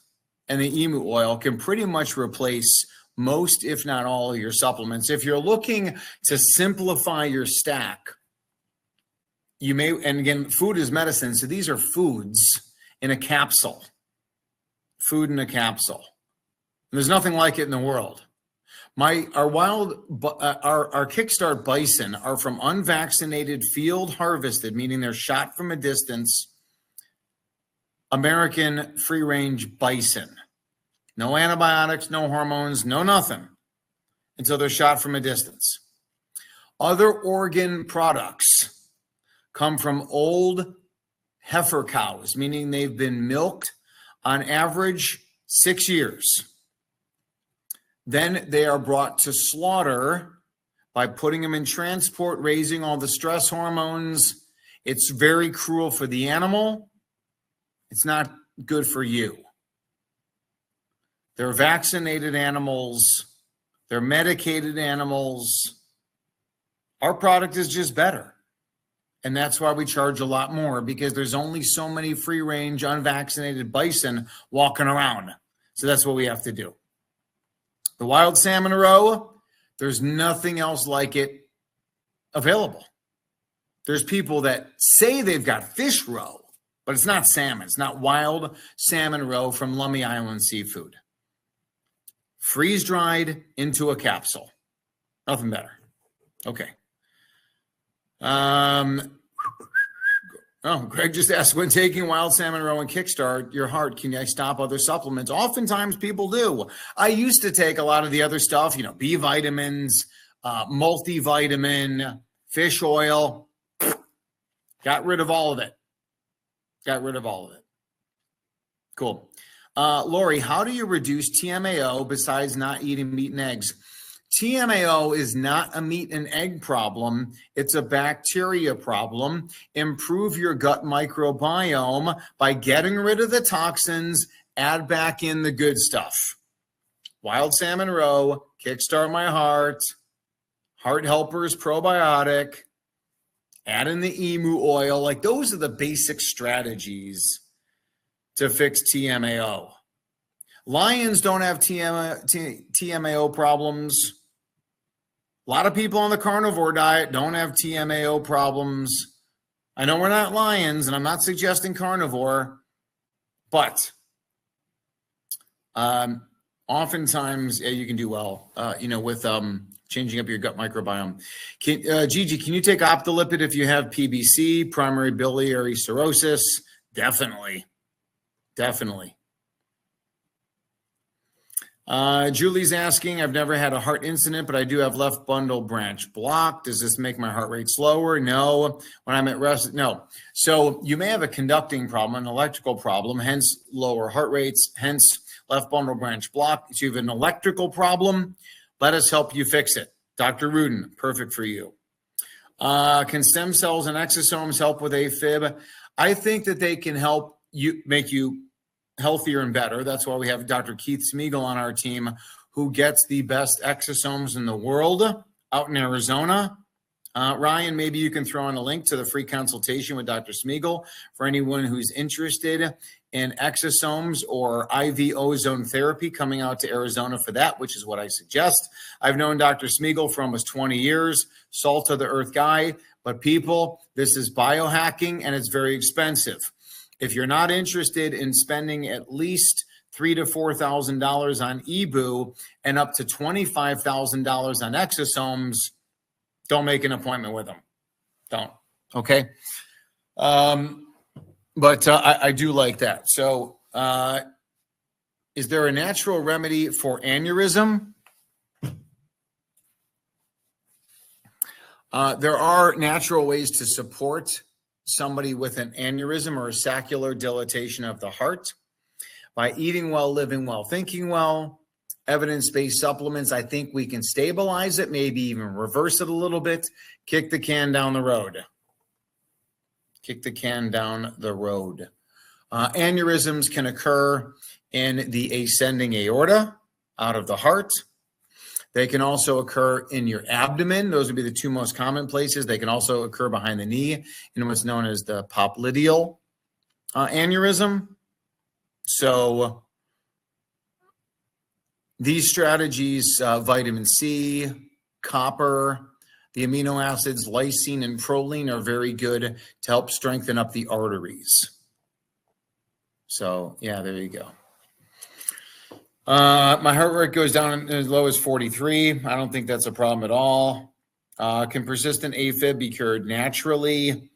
and the emu oil can pretty much replace most, if not all, of your supplements. If you're looking to simplify your stack, you may, and again, food is medicine, so these are foods in a capsule. Food in a capsule. There's nothing like it in the world. Our Kickstart bison are from unvaccinated, field harvested, meaning they're shot from a distance, American free-range bison. No antibiotics, no hormones, no nothing until they're shot from a distance. Other organ products come from old heifer cows, meaning they've been milked on average 6 years. Then they are brought to slaughter by putting them in transport, raising all the stress hormones. It's very cruel for the animal. It's not good for you. They're vaccinated animals. They're medicated animals. Our product is just better. And that's why we charge a lot more, because there's only so many free-range, unvaccinated bison walking around. So that's what we have to do. The wild salmon roe, there's nothing else like it available. There's people that say they've got fish roe, but it's not salmon. It's not wild salmon roe from Lummi Island Seafood. Freeze-dried into a capsule. Nothing better. Okay. Greg just asked, when taking wild salmon roe and kickstart your heart, can I stop other supplements? Oftentimes people do. I used to take a lot of the other stuff, B vitamins, multivitamin, fish oil. Got rid of all of it. Cool. Lori, how do you reduce TMAO besides not eating meat and eggs? TMAO is not a meat and egg problem. It's a bacteria problem. Improve your gut microbiome by getting rid of the toxins, add back in the good stuff. Wild salmon roe, kickstart my heart, heart helpers probiotic, add in the emu oil. Like, those are the basic strategies to fix TMAO. Lions don't have TMAO problems. A lot of people on the carnivore diet don't have TMAO problems. I know we're not lions, and I'm not suggesting carnivore, but oftentimes you can do well, with changing up your gut microbiome. Gigi, can you take Optilipid if you have PBC, primary biliary cirrhosis? Definitely. Julie's asking, I've never had a heart incident, but I do have left bundle branch blocked. Does this make my heart rate slower? No. When I'm at rest, no. So you may have a conducting problem, an electrical problem, hence lower heart rates, hence left bundle branch block. So you have an electrical problem. Let us help you fix it. Dr. Rudin, perfect for you. Can stem cells and exosomes help with AFib? I think that they can help you, make you healthier and better. That's why we have Dr. Keith Smeagol on our team, who gets the best exosomes in the world out in Arizona. Ryan, maybe you can throw in a link to the free consultation with Dr. Smeagol for anyone who's interested in exosomes or IV ozone therapy, coming out to Arizona for that, which is what I suggest. I've known Dr. Smeagol for almost 20 years, salt of the earth guy, but people, this is biohacking and it's very expensive. If you're not interested in spending at least $3,000 to $4,000 on EBU and up to $25,000 on exosomes, don't make an appointment with them. Don't. Okay. But I do like that. So is there a natural remedy for aneurysm? There are natural ways to support somebody with an aneurysm or a saccular dilatation of the heart by eating well, living well, thinking well. Evidence-based supplements, I think we can stabilize it, maybe even reverse it a little bit, kick the can down the road. Aneurysms can occur in the ascending aorta out of the heart. They can also occur in your abdomen. Those would be the two most common places. They can also occur behind the knee in what's known as the popliteal aneurysm. So these strategies, vitamin C, copper, the amino acids lysine and proline are very good to help strengthen up the arteries. So, yeah, there you go. My heart rate goes down as low as 43. I don't think that's a problem at all. Can persistent AFib be cured naturally?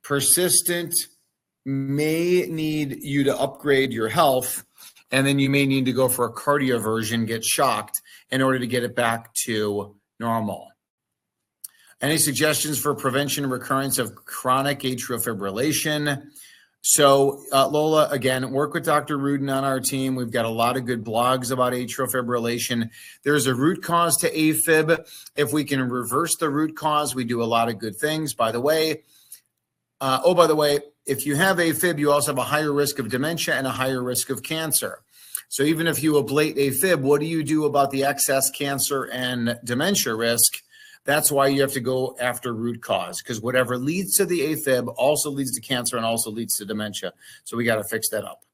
Persistent may need you to upgrade your health and then you may need to go for a cardioversion, get shocked in order to get it back to normal. Any suggestions for prevention and recurrence of chronic atrial fibrillation? So Lola, again, work with Dr. Rudin on our team. We've got a lot of good blogs about atrial fibrillation. There's a root cause to AFib. If we can reverse the root cause, we do a lot of good things. By the way, if you have AFib, you also have a higher risk of dementia and a higher risk of cancer. So even if you ablate AFib, what do you do about the excess cancer and dementia risk? That's why you have to go after root cause, because whatever leads to the AFib also leads to cancer and also leads to dementia. So we got to fix that up.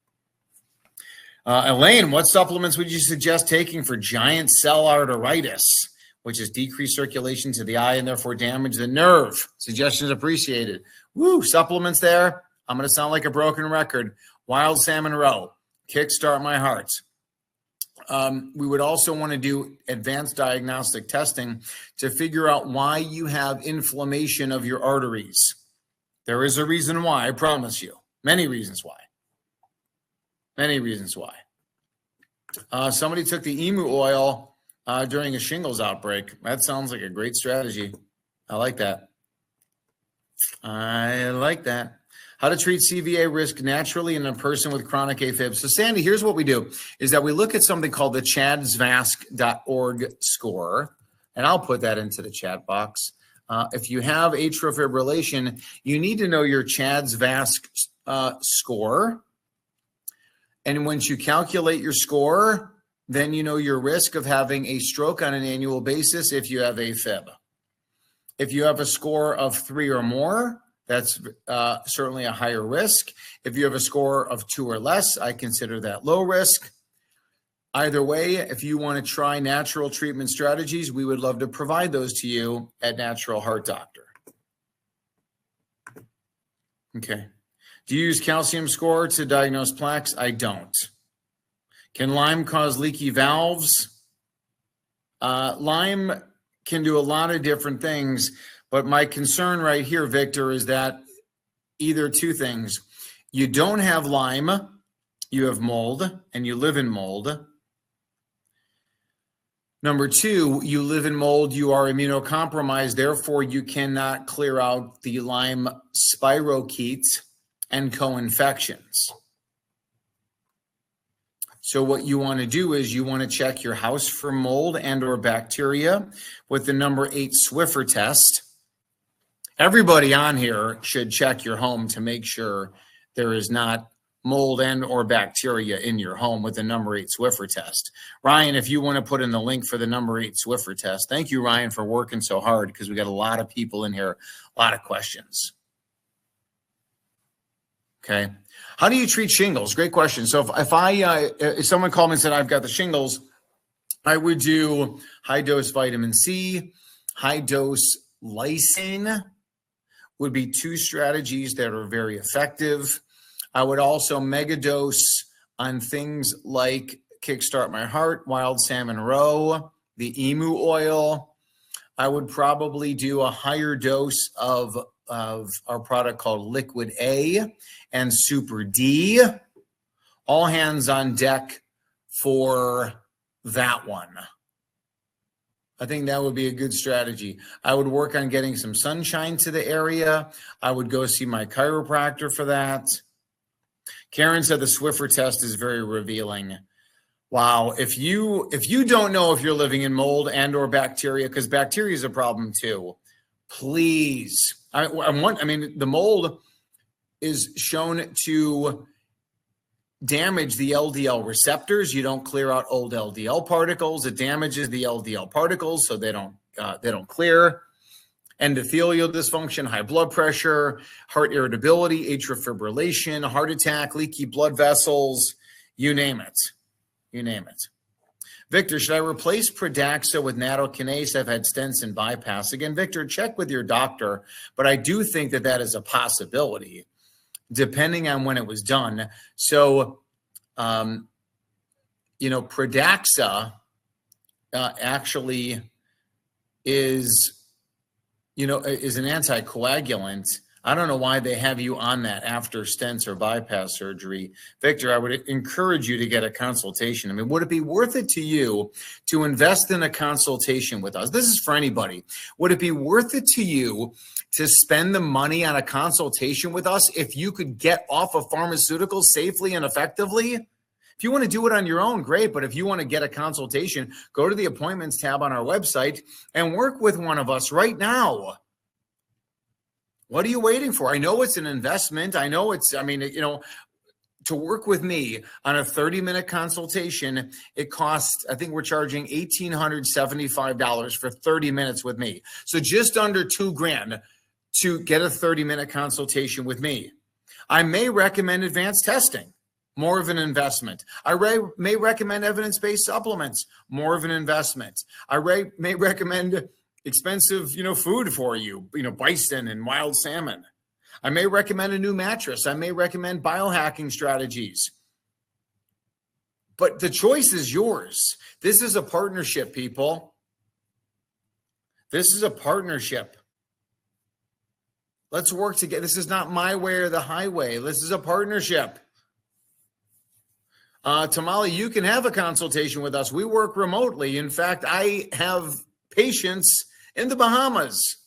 Elaine, what supplements would you suggest taking for giant cell arteritis, which is decreased circulation to the eye and therefore damage the nerve? Suggestions appreciated. Woo, supplements there. I'm going to sound like a broken record. Wild salmon roe, kickstart my heart. We would also want to do advanced diagnostic testing to figure out why you have inflammation of your arteries. There is a reason why, I promise you. Many reasons why. Many reasons why. Somebody took the emu oil during a shingles outbreak. That sounds like a great strategy. I like that. I like that. How to treat CVA risk naturally in a person with chronic AFib. So Sandy, here's what we do, is that we look at something called the chadsvask.org score, and I'll put that into the chat box. If you have atrial fibrillation, you need to know your chadsvask score. And once you calculate your score, then you know your risk of having a stroke on an annual basis if you have AFib. If you have a score of 3 or more, that's certainly a higher risk. If you have a score of 2 or less, I consider that low risk. Either way, if you want to try natural treatment strategies, we would love to provide those to you at Natural Heart Doctor. Okay. Do you use calcium score to diagnose plaques? I don't. Can Lyme cause leaky valves? Lyme can do a lot of different things. But my concern right here, Victor, is that either two things. You don't have Lyme, you have mold, and you live in mold. Number 2, you live in mold, you are immunocompromised, therefore you cannot clear out the Lyme spirochetes and co-infections. So what you want to do is you want to check your house for mold and or bacteria with the number 8 Swiffer test. Everybody on here should check your home to make sure there is not mold and or bacteria in your home with the number 8 Swiffer test. Ryan, if you want to put in the link for the number 8 Swiffer test. Thank you, Ryan, for working so hard because we got a lot of people in here, a lot of questions. Okay. How do you treat shingles? Great question. So if someone called me and said, I've got the shingles, I would do high dose vitamin C, high dose lysine would be 2 strategies that are very effective. I would also megadose on things like Kickstart My Heart, Wild Salmon Roe, the emu oil. I would probably do a higher dose of our product called Liquid A and Super D. All hands on deck for that one. I think that would be a good strategy. I would work on getting some sunshine to the area. I would go see my chiropractor for that. Karen said the Swiffer test is very revealing. Wow. If you don't know if you're living in mold and or bacteria, because bacteria is a problem too, please. The mold is shown to damage the LDL receptors. You don't clear out old LDL particles. It damages the LDL particles so they don't clear. Endothelial dysfunction, high blood pressure, heart irritability, atrial fibrillation, heart attack, leaky blood vessels, you name it. You name it. Victor, should I replace Pradaxa with nattokinase? I've had stents and bypass. Again, Victor, check with your doctor, but I do think that is a possibility, depending on when it was done. So, Pradaxa actually is an anticoagulant. I don't know why they have you on that after stents or bypass surgery. Victor, I would encourage you to get a consultation. I mean, would it be worth it to you to invest in a consultation with us? This is for anybody. Would it be worth it to you to spend the money on a consultation with us if you could get off of pharmaceuticals safely and effectively? If you want to do it on your own, great. But if you want to get a consultation, go to the appointments tab on our website and work with one of us right now. What are you waiting for? I know it's an investment. I know to work with me on a 30-minute consultation, it costs, I think we're charging $1,875 for 30 minutes with me. So just under $2,000 to get a 30-minute consultation with me. I may recommend advanced testing, more of an investment. I may recommend evidence-based supplements, more of an investment. I may recommend expensive, food for you, bison and wild salmon. I may recommend a new mattress. I may recommend biohacking strategies. But the choice is yours. This is a partnership, people. This is a partnership. Let's work together. This is not my way or the highway. This is a partnership. Tamale, you can have a consultation with us. We work remotely. In fact, I have patients in the Bahamas.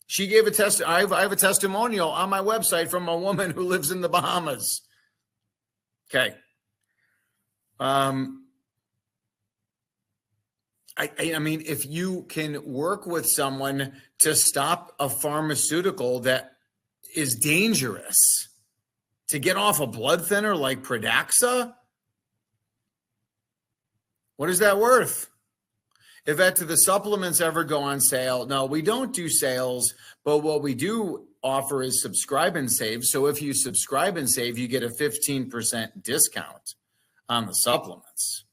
She gave a test. I have a testimonial on my website from a woman who lives in the Bahamas. Okay. I mean, if you can work with someone to stop a pharmaceutical that is dangerous, to get off a blood thinner like Pradaxa, what is that worth? If the supplements ever go on sale, no, we don't do sales, but what we do offer is subscribe and save. So if you subscribe and save, you get a 15% discount on the supplements.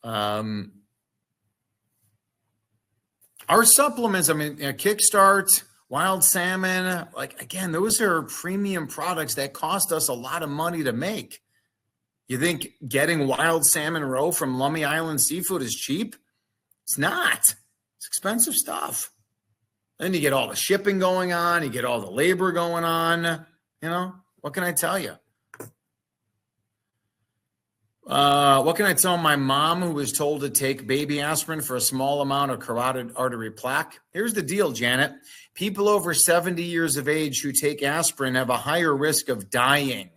Our supplements, Kickstart, Wild Salmon, again, those are premium products that cost us a lot of money to make. You think getting wild salmon roe from Lummi Island Seafood is cheap? It's not. It's expensive stuff. Then you get all the shipping going on. You get all the labor going on. What can I tell you? What can I tell my mom who was told to take baby aspirin for a small amount of carotid artery plaque? Here's the deal, Janet. People over 70 years of age who take aspirin have a higher risk of dying.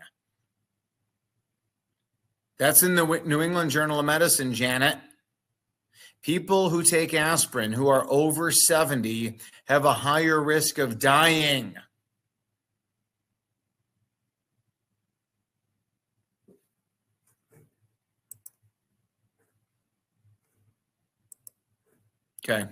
That's in the New England Journal of Medicine, Janet. People who take aspirin who are over 70 have a higher risk of dying. Okay.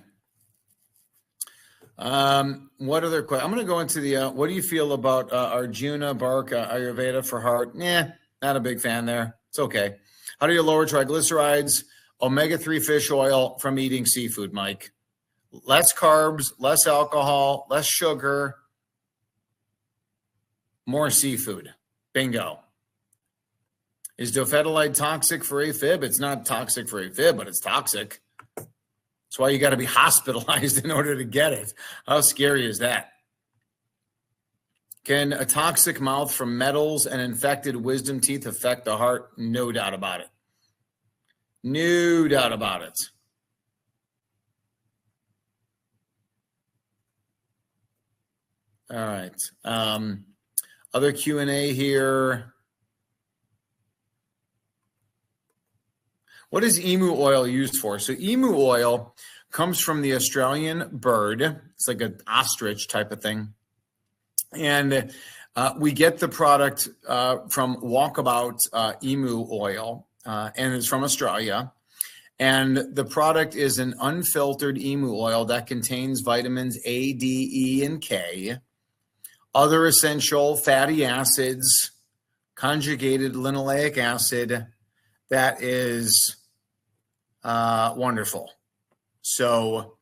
What other questions? I'm going to go into the, what do you feel about Arjuna Bark Ayurveda for heart? Not a big fan there. It's okay. How do you lower triglycerides, omega-3 fish oil from eating seafood, Mike? Less carbs, less alcohol, less sugar, more seafood. Bingo. Is dofetilide toxic for AFib? It's not toxic for AFib, but it's toxic. That's why you got to be hospitalized in order to get it. How scary is that? Can a toxic mouth from metals and infected wisdom teeth affect the heart? No doubt about it. No doubt about it. All right. Other Q&A here. What is emu oil used for? So emu oil comes from the Australian bird. It's like an ostrich type of thing. And we get the product from Walkabout emu oil, and it's from Australia. And the product is an unfiltered emu oil that contains vitamins A, D, E, and K, other essential fatty acids, conjugated linoleic acid. That is wonderful. So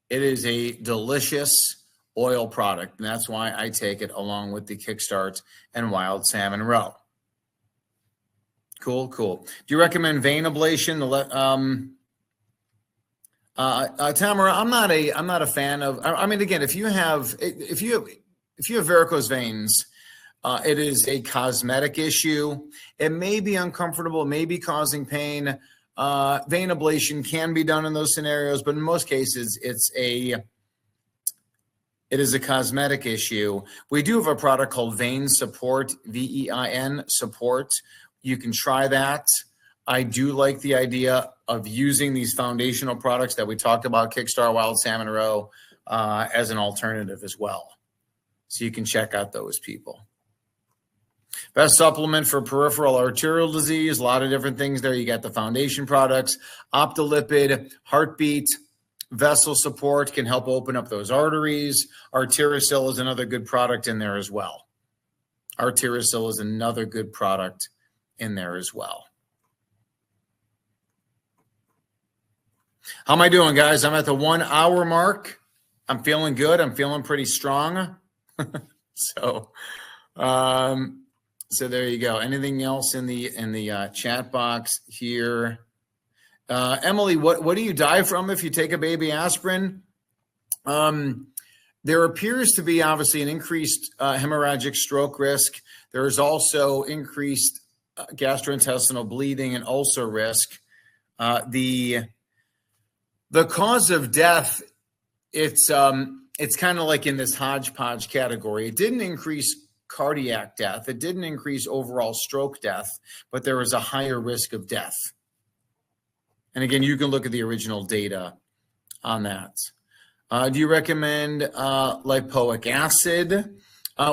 it is a delicious oil product, and that's why I take it along with the Kickstart and Wild Salmon Roe. Cool. Do you recommend vein ablation? Tamara, I'm not a fan of. I mean, again, if you have varicose veins, it is a cosmetic issue. It may be uncomfortable, may be causing pain. Vein ablation can be done in those scenarios, but in most cases, it is a cosmetic issue. We do have a product called Vein Support, VEIN Support. You can try that. I do like the idea of using these foundational products that we talked about, Kickstart, Wild Salmon Roe, as an alternative as well. So you can check out those people. Best supplement for peripheral arterial disease, a lot of different things there. You got the foundation products, Optilipid, heartbeat, vessel support can help open up those arteries. Arterisol is another good product in there as well. Arterisol is another good product in there as well. How am I doing, guys? I'm at the 1 hour mark. I'm feeling good. I'm feeling pretty strong. So there you go. Anything else in the chat box here? Emily, what do you die from if you take a baby aspirin? There appears to be obviously an increased hemorrhagic stroke risk. There is also increased gastrointestinal bleeding and ulcer risk. The cause of death, it's kind of like in this hodgepodge category. It didn't increase cardiac death. It didn't increase overall stroke death, but there was a higher risk of death. And again, you can look at the original data on that. Do you recommend lipoic acid?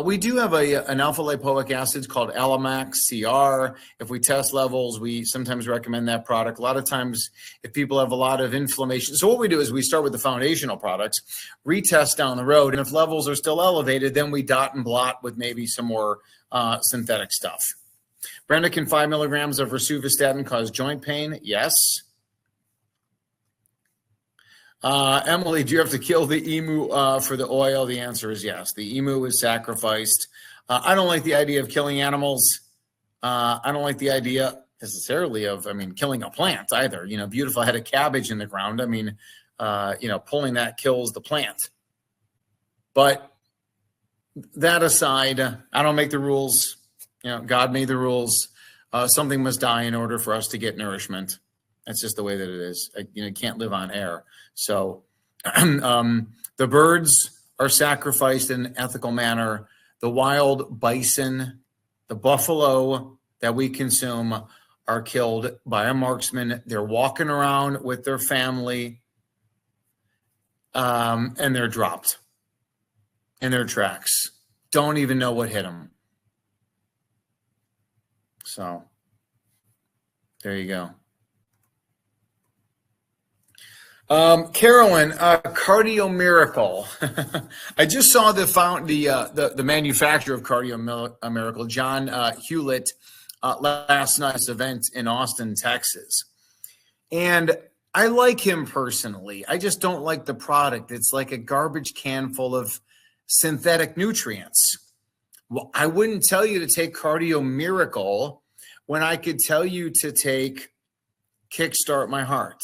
We do have an alpha lipoic acid called Alamax CR. If we test levels, we sometimes recommend that product. A lot of times, if people have a lot of inflammation. So what we do is we start with the foundational products, retest down the road, and if levels are still elevated, then we dot and blot with maybe some more synthetic stuff. Brenda, can 5 milligrams of rosuvastatin cause joint pain? Yes. Emily, do you have to kill the emu for the oil? The answer is yes. The emu is sacrificed. I don't like the idea of killing animals. I don't like the idea necessarily of, killing a plant either. Beautiful head of cabbage in the ground. Pulling that kills the plant. But that aside, I don't make the rules. God made the rules. Something must die in order for us to get nourishment. That's just the way that it is. You can't live on air. So the birds are sacrificed in an ethical manner. The wild bison, the buffalo that we consume are killed by a marksman. They're walking around with their family, and they're dropped in their tracks. Don't even know what hit them. So there you go. Carolyn, Cardio Miracle. I just saw the manufacturer of Cardio Miracle, John Hewlett, last night's event in Austin, Texas. And I like him personally. I just don't like the product. It's like a garbage can full of synthetic nutrients. Well, I wouldn't tell you to take Cardio Miracle when I could tell you to take Kickstart My Heart,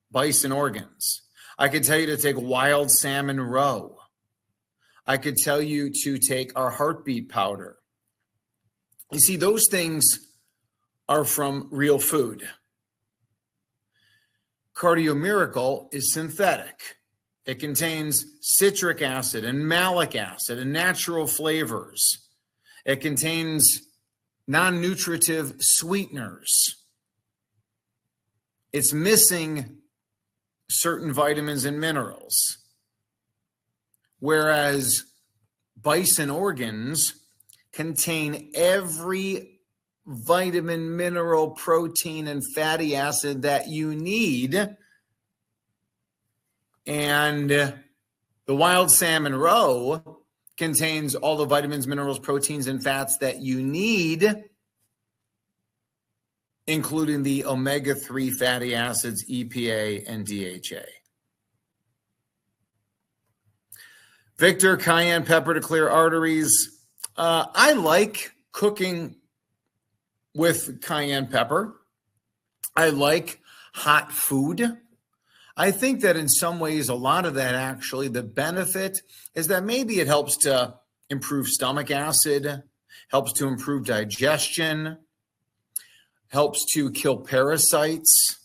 bison organs. I could tell you to take Wild Salmon Roe. I could tell you to take our heartbeat powder. You see, those things are from real food. Cardio Miracle is synthetic. It contains citric acid and malic acid and natural flavors. It contains non-nutritive sweeteners. It's missing certain vitamins and minerals. Whereas bison organs contain every vitamin, mineral, protein, and fatty acid that you need. And the Wild Salmon Roe contains all the vitamins, minerals, proteins, and fats that you need, including the omega-3 fatty acids, EPA, and DHA. Victor, cayenne pepper to clear arteries. I like cooking with cayenne pepper. I like hot food. I think that in some ways, a lot of that actually, the benefit is that maybe it helps to improve stomach acid, helps to improve digestion, helps to kill parasites.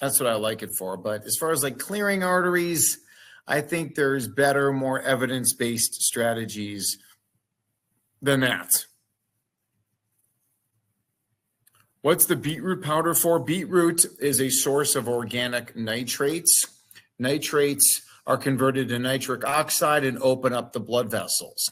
That's what I like it for. But as far as like clearing arteries, I think there's better, more evidence-based strategies than that. What's the beetroot powder for? Beetroot is a source of organic nitrates. Nitrates are converted to nitric oxide and open up the blood vessels.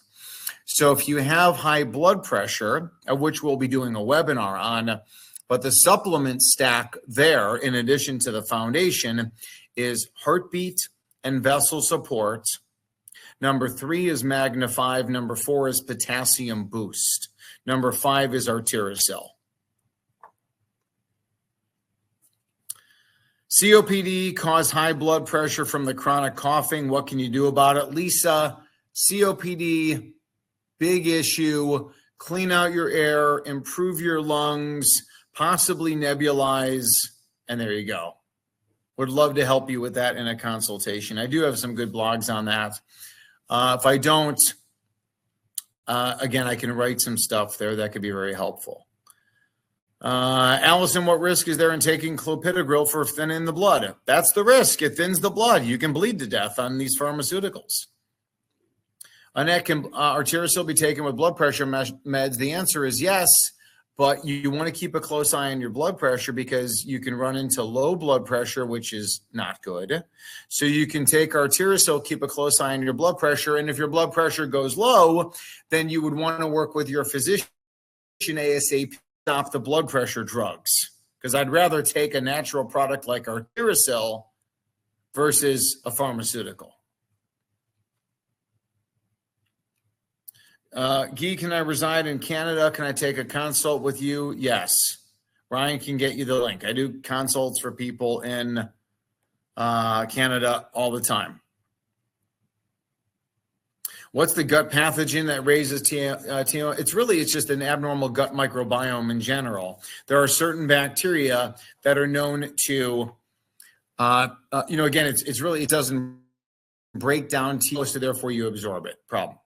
So if you have high blood pressure, of which we'll be doing a webinar on, but the supplement stack there, in addition to the foundation, is heartbeat and vessel support. Number 3 is Magna 5. Number 4 is potassium boost. Number 5 is Arterisol. COPD cause high blood pressure from the chronic coughing. What can you do about it? Lisa, COPD, big issue. Clean out your air, improve your lungs, possibly nebulize, and there you go. Would love to help you with that in a consultation. I do have some good blogs on that. If I don't, again, I can write some stuff there that could be very helpful. Allison, what risk is there in taking clopidogrel for thinning the blood? That's the risk. It thins the blood. You can bleed to death on these pharmaceuticals. Annette, can Arterisol be taken with blood pressure meds? The answer is yes, but you want to keep a close eye on your blood pressure because you can run into low blood pressure, which is not good. So you can take Arterisol, keep a close eye on your blood pressure, and if your blood pressure goes low, then you would want to work with your physician ASAP. Stop the blood pressure drugs, because I'd rather take a natural product like Arterisol versus a pharmaceutical. Guy, can I reside in Canada? Can I take a consult with you? Yes. Ryan can get you the link. I do consults for people in Canada all the time. What's the gut pathogen that raises TMO? It's just an abnormal gut microbiome in general. There are certain bacteria that are known to, again, it doesn't break down TMO, so therefore you absorb it. Problem.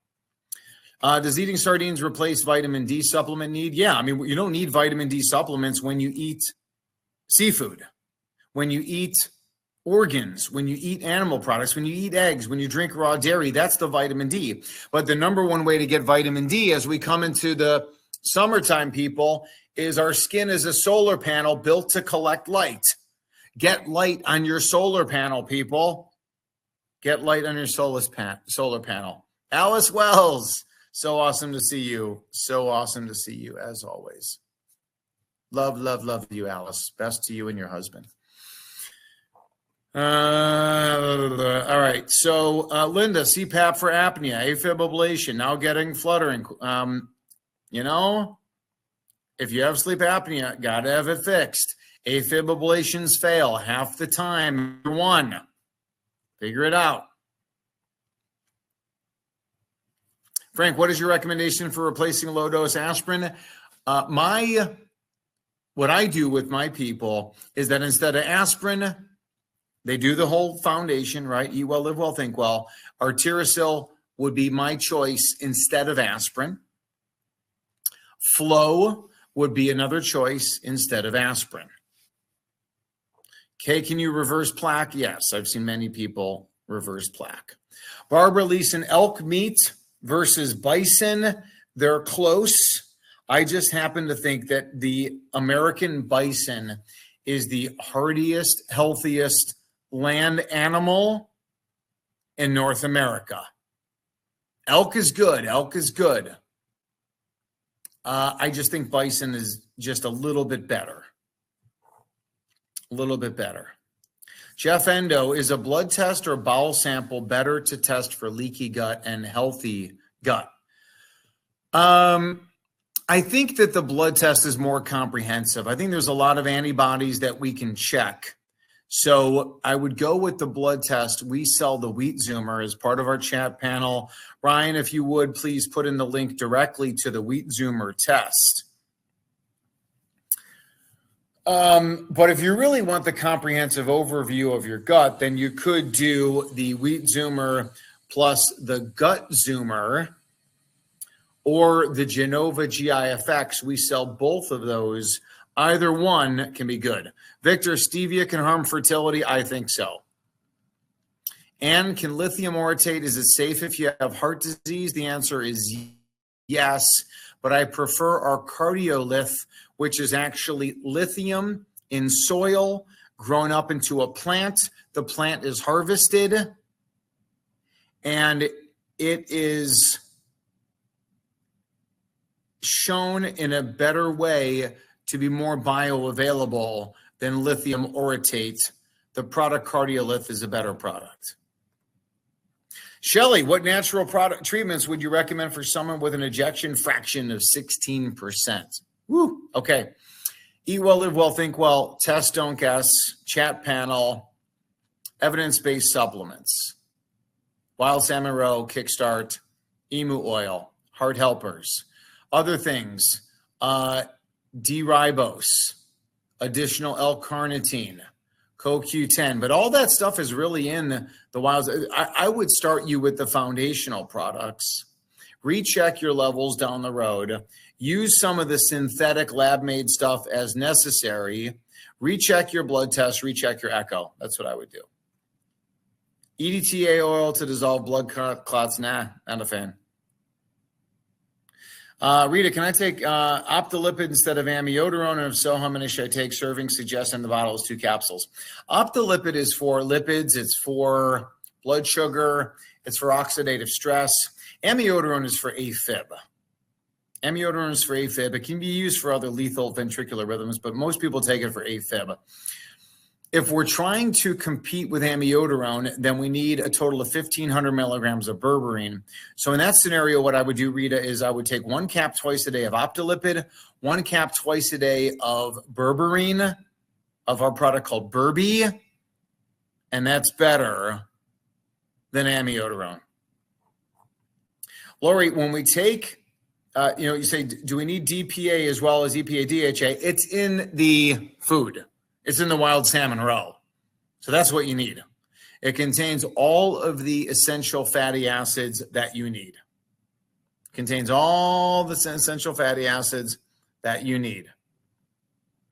Does eating sardines replace vitamin D supplement need? Yeah, I mean, you don't need vitamin D supplements when you eat seafood, when you eat organs, when you eat animal products, when you eat eggs, when you drink raw dairy. That's the vitamin D. But the number one way to get vitamin D as we come into the summertime, people, is our skin is a solar panel built to collect light. Get light on your solar panel, people. Get light on your solar panel. Alice Wells, so awesome to see you. So awesome to see you, as always. Love, love, love you, Alice. Best to you and your husband. All right. So, Linda, CPAP for apnea, AFib ablation, now getting fluttering. If you have sleep apnea, got to have it fixed. AFib ablations fail half the time. One, figure it out. Frank, what is your recommendation for replacing low-dose aspirin? What I do with my people is that instead of aspirin, they do the whole foundation, right? Eat well, live well, think well. Arterisol would be my choice instead of aspirin. Flow would be another choice instead of aspirin. Okay, can you reverse plaque? Yes, I've seen many people reverse plaque. Barbara Leeson, elk meat versus bison, they're close. I just happen to think that the American bison is the hardiest, healthiest land animal in North America. Elk is good. Elk is good. I just think bison is just a little bit better. A little bit better. Jeff Endo, is a blood test or bowel sample better to test for leaky gut and healthy gut? I think that the blood test is more comprehensive. I think there's a lot of antibodies that we can check. So I would go with the blood test. We sell the Wheat Zoomer as part of our chat panel. Ryan, if you would, please put in the link directly to the Wheat Zoomer test. But if you really want the comprehensive overview of your gut, then you could do the Wheat Zoomer plus the Gut Zoomer or the Genova GIFX. We sell both of those. Either one can be good. Victor, stevia can harm fertility? I think so. And can lithium orotate, is it safe if you have heart disease? The answer is yes, but I prefer our cardiolith, which is actually lithium in soil grown up into a plant. The plant is harvested, and it is shown in a better way to be more bioavailable than lithium orotate. The product Cardiolith is a better product. Shelley, what natural product treatments would you recommend for someone with an ejection fraction of 16%? Woo, okay. Eat well, live well, think well, test, don't guess, chat panel, evidence-based supplements, wild salmon roe, kickstart, emu oil, heart helpers, other things, D-ribose, additional L-carnitine, CoQ10, but all that stuff is really in the wilds. I would start you with the foundational products, recheck your levels down the road, use some of the synthetic lab-made stuff as necessary, recheck your blood tests, recheck your echo. That's what I would do. EDTA oil to dissolve blood clots? Nah, not a fan. Rita, can I take Optilipid instead of amiodarone? And if so, how many should I take? Serving suggests in the bottle is 2 capsules. Optilipid is for lipids. It's for blood sugar. It's for oxidative stress. Amiodarone is for AFib. Amiodarone is for AFib. It can be used for other lethal ventricular rhythms, but most people take it for AFib. If we're trying to compete with amiodarone, then we need a total of 1,500 milligrams of berberine. So in that scenario, what I would do, Rita, is I would take 1 cap twice a day of Optilipid, 1 cap twice a day of berberine, of our product called Burby, and that's better than amiodarone. Lori, when we take, you say, do we need DPA as well as EPA, DHA? It's in the food. It's in the wild salmon roe. So that's what you need. It contains all of the essential fatty acids that you need. Contains all the essential fatty acids that you need.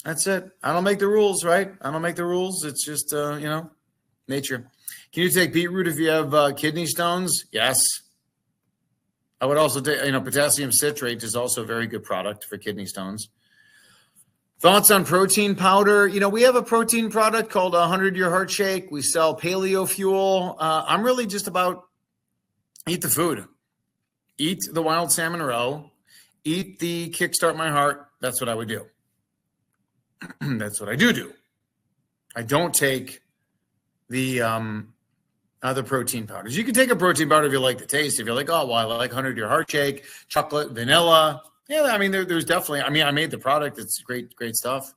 That's it. I don't make the rules, right? I don't make the rules. It's just, nature. Can you take beetroot if you have kidney stones? Yes. I would also take, potassium citrate is also a very good product for kidney stones. Thoughts on protein powder? We have a protein product called 100-Year Heart Shake. We sell Paleo Fuel. I'm really just about eat the food. Eat the wild salmon roe. Eat the Kickstart My Heart. That's what I would do. That's what I do. I don't take the other protein powders. You can take a protein powder if you like the taste. If you're like, oh, well, I like 100-Year Heart Shake, chocolate, vanilla. Yeah, there's definitely, I made the product. It's great stuff.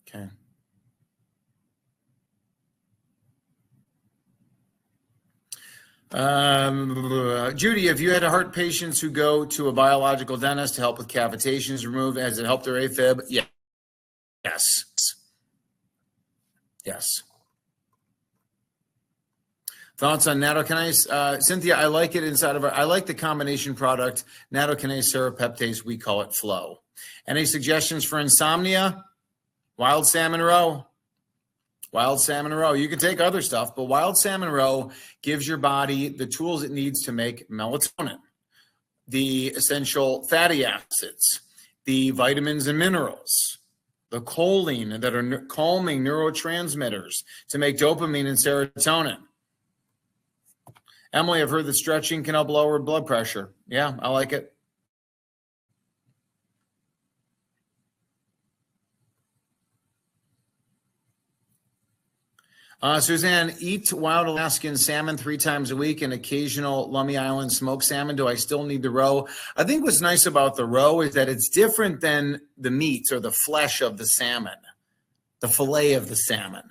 Okay. Judy, have you had heart patients who go to a biological dentist to help with cavitations removed? Has it helped their AFib? Yeah. Yes. Thoughts on nattokinase? Cynthia, I like it I like the combination product, nattokinase serrapeptase, we call it Flow. Any suggestions for insomnia? Wild salmon roe. You can take other stuff, but wild salmon roe gives your body the tools it needs to make melatonin, the essential fatty acids, the vitamins and minerals, the choline that are calming neurotransmitters to make dopamine and serotonin. Emily, I've heard that stretching can help lower blood pressure. Yeah, I like it. Suzanne, eat wild Alaskan salmon 3 times a week and occasional Lummi Island smoked salmon. Do I still need the roe? I think what's nice about the roe is that it's different than the meat or the flesh of the salmon, the fillet of the salmon.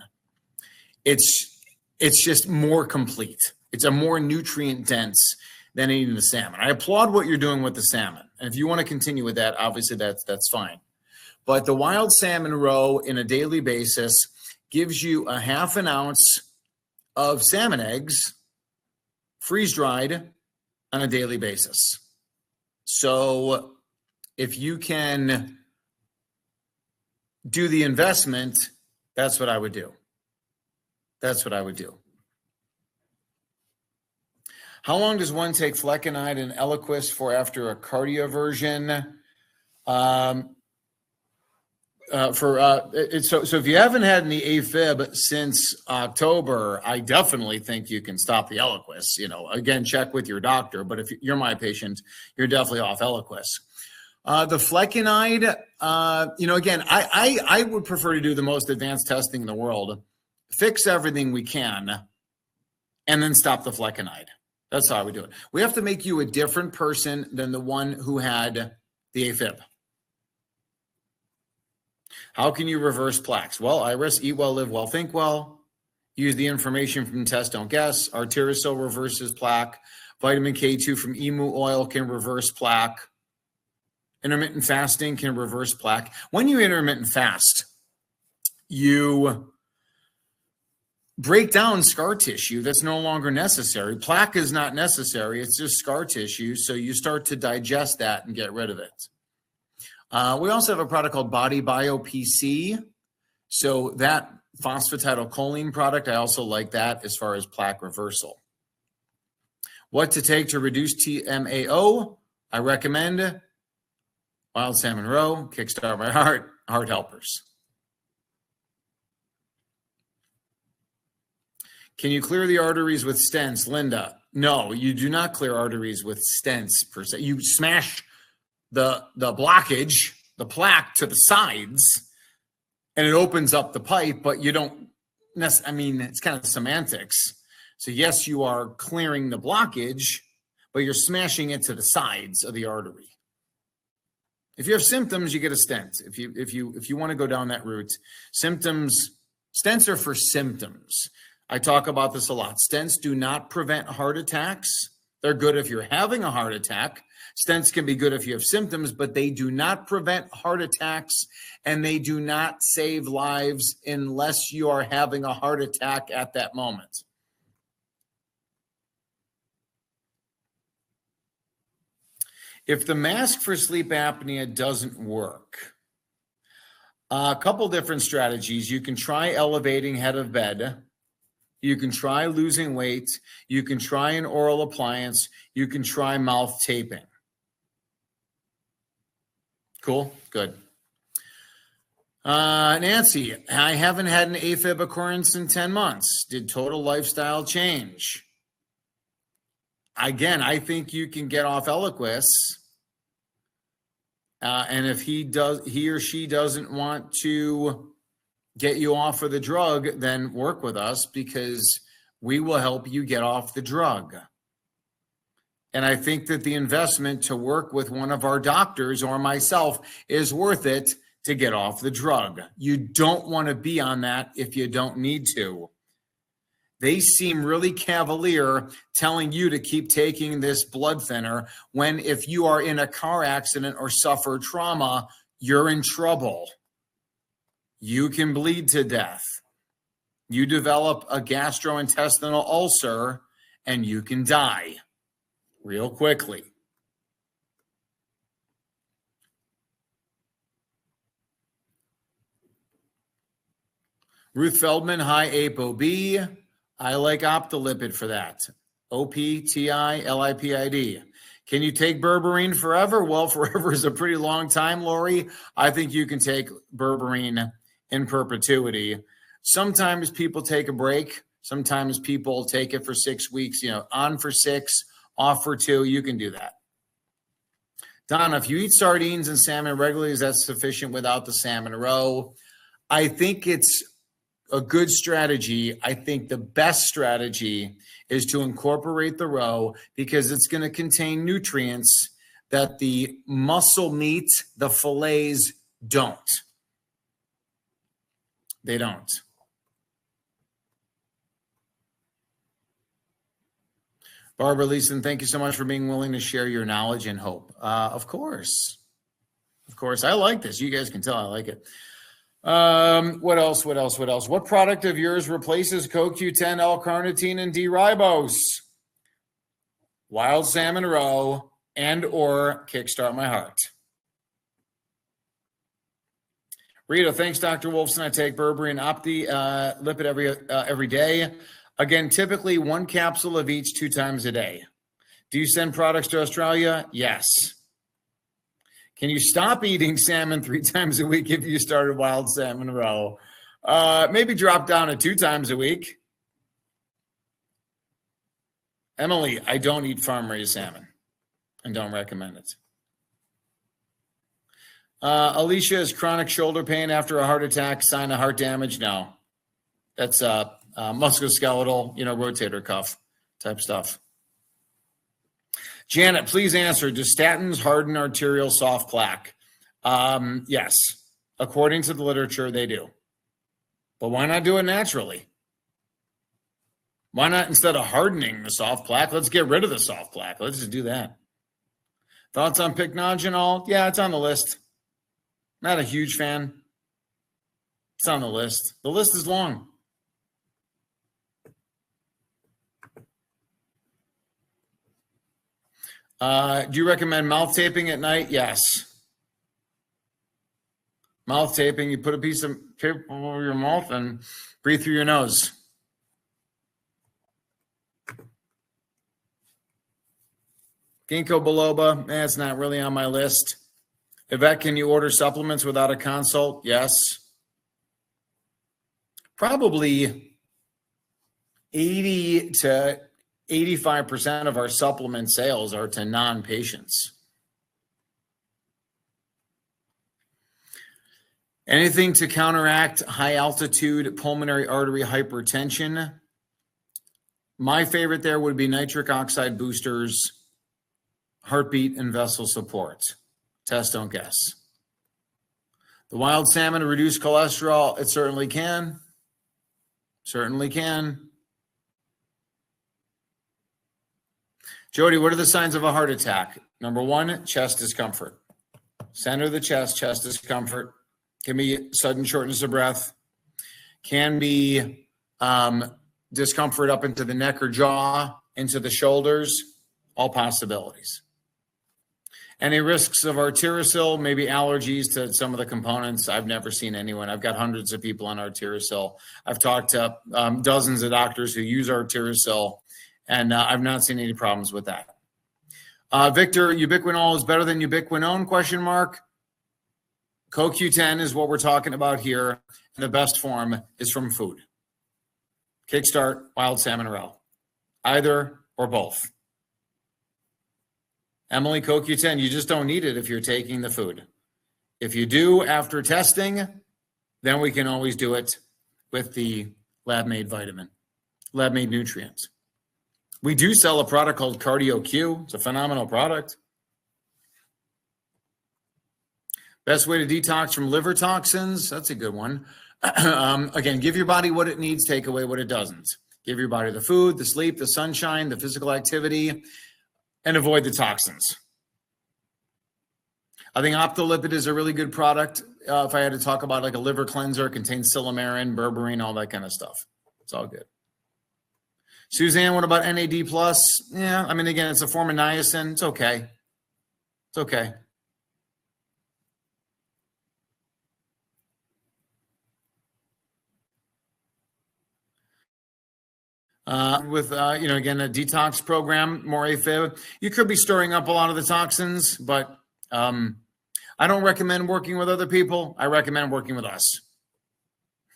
It's just more complete. It's a more nutrient dense. than eating the salmon. I applaud what you're doing with the salmon. And if you want to continue with that, obviously that's fine. But the wild salmon roe in a daily basis gives you a half an ounce of salmon eggs, freeze-dried, on a daily basis. So if you can do the investment, that's what I would do. That's what I would do. How long does one take flecainide and Eliquis for after a cardioversion? So if you haven't had any AFib since October, I definitely think you can stop the Eliquis. Again, check with your doctor. But if you're my patient, you're definitely off Eliquis. The flecainide, again, I would prefer to do the most advanced testing in the world, fix everything we can, and then stop the flecainide. That's how I would do it. We have to make you a different person than the one who had the AFib. How can you reverse plaques? Well, Iris, eat well, live well, think well. Use the information from Test Don't Guess. Arterisol reverses plaque. Vitamin K2 from emu oil can reverse plaque. Intermittent fasting can reverse plaque. When you intermittent fast, you break down scar tissue that's no longer necessary. Plaque is not necessary. It's just scar tissue. So you start to digest that and get rid of it. We also have a product called Body Bio PC. So that phosphatidylcholine product, I also like that as far as plaque reversal. What to take to reduce TMAO? I recommend wild salmon roe, Kickstart My Heart, Heart Helpers. Can you clear the arteries with stents, Linda? No, you do not clear arteries with stents per se. You smash the blockage, the plaque to the sides, and it opens up the pipe, but you don't it's kind of semantics. So yes, you are clearing the blockage, but you're smashing it to the sides of the artery. If you have symptoms, you get a stent. If you want to go down that route, stents are for symptoms. I talk about this a lot. Stents do not prevent heart attacks. They're good if you're having a heart attack. Stents can be good if you have symptoms, but they do not prevent heart attacks, and they do not save lives unless you are having a heart attack at that moment. If the mask for sleep apnea doesn't work, a couple different strategies. You can try elevating head of bed. You can try losing weight. You can try an oral appliance. You can try mouth taping. Cool, good. Nancy, I haven't had an AFib occurrence in 10 months. Did total lifestyle change? Again, I think you can get off Eliquis. And if he or she doesn't want to get you off of the drug, then work with us because we will help you get off the drug. And I think that the investment to work with one of our doctors or myself is worth it to get off the drug. You don't want to be on that if you don't need to. They seem really cavalier telling you to keep taking this blood thinner when if you are in a car accident or suffer trauma, you're in trouble. You can bleed to death. You develop a gastrointestinal ulcer and you can die real quickly. Ruth Feldman, hi, ApoB. I like Optilipid for that. OPTILIPID. Can you take berberine forever? Well, forever is a pretty long time, Lori. I think you can take berberine in perpetuity. Sometimes people take a break. Sometimes people take it for 6 weeks, on for 6, off for 2. You can do that. Donna, if you eat sardines and salmon regularly, is that sufficient without the salmon roe? I think it's a good strategy. I think the best strategy is to incorporate the roe because it's going to contain nutrients that the muscle meat, the fillets, don't. They don't. Barbara Leeson, thank you so much for being willing to share your knowledge and hope. Of course. Of course. I like this. You guys can tell I like it. What else? What product of yours replaces CoQ10, L-carnitine, and D-ribose? Wild salmon roe and or Kickstart My Heart. Rita, thanks, Dr. Wolfson. I take berberine and Opti lipid every day. Again, typically 1 capsule of each 2 times a day. Do you send products to Australia? Yes. Can you stop eating salmon 3 times a week if you started wild salmon roe? Maybe drop down to 2 times a week. Emily, I don't eat farm-raised salmon and don't recommend it. Alicia, is chronic shoulder pain after a heart attack sign of heart damage? No. That's musculoskeletal, rotator cuff type stuff. Janet, please answer. Do statins harden arterial soft plaque? Yes. According to the literature, they do. But why not do it naturally? Why not, instead of hardening the soft plaque, let's get rid of the soft plaque. Let's just do that. Thoughts on pycnogenol? Yeah, it's on the list. Not a huge fan. It's on the list. The list is long. Do you recommend mouth taping at night? Yes. Mouth taping, you put a piece of paper over your mouth and breathe through your nose. Ginkgo biloba, it's not really on my list. Yvette, can you order supplements without a consult? Yes. Probably 80 to 85% of our supplement sales are to non-patients. Anything to counteract high altitude pulmonary artery hypertension? My favorite there would be nitric oxide boosters, heartbeat, and vessel support. Test, don't guess. The wild salmon reduce cholesterol? It certainly can. Certainly can. Jody, what are the signs of a heart attack? Number 1, chest discomfort. Center of the chest discomfort. Can be sudden shortness of breath. Can be discomfort up into the neck or jaw, into the shoulders. All possibilities. Any risks of arterosil, maybe allergies to some of the components? I've never seen anyone. I've got hundreds of people on arterosil. I've talked to dozens of doctors who use arterosil, and I've not seen any problems with that. Victor, ubiquinol is better than ubiquinone, ? CoQ10 is what we're talking about here, and the best form is from food. Kickstart, wild salmon roe. Either or both. Emily, CoQ10, you just don't need it if you're taking the food. If you do after testing, then we can always do it with the lab-made vitamin, lab-made nutrients. We do sell a product called Cardio Q. It's a phenomenal product. Best way to detox from liver toxins? That's a good one. Again, give your body what it needs, take away what it doesn't. Give your body the food, the sleep, the sunshine, the physical activity, and avoid the toxins. I think Optolipid is a really good product. If I had to talk about like a liver cleanser, it contains silymarin, berberine, all that kind of stuff. It's all good. Suzanne, what about NAD+? Yeah, I mean, again, it's a form of niacin. It's okay. It's okay. Again, a detox program, more AFib, you could be stirring up a lot of the toxins, but I don't recommend working with other people. I recommend working with us.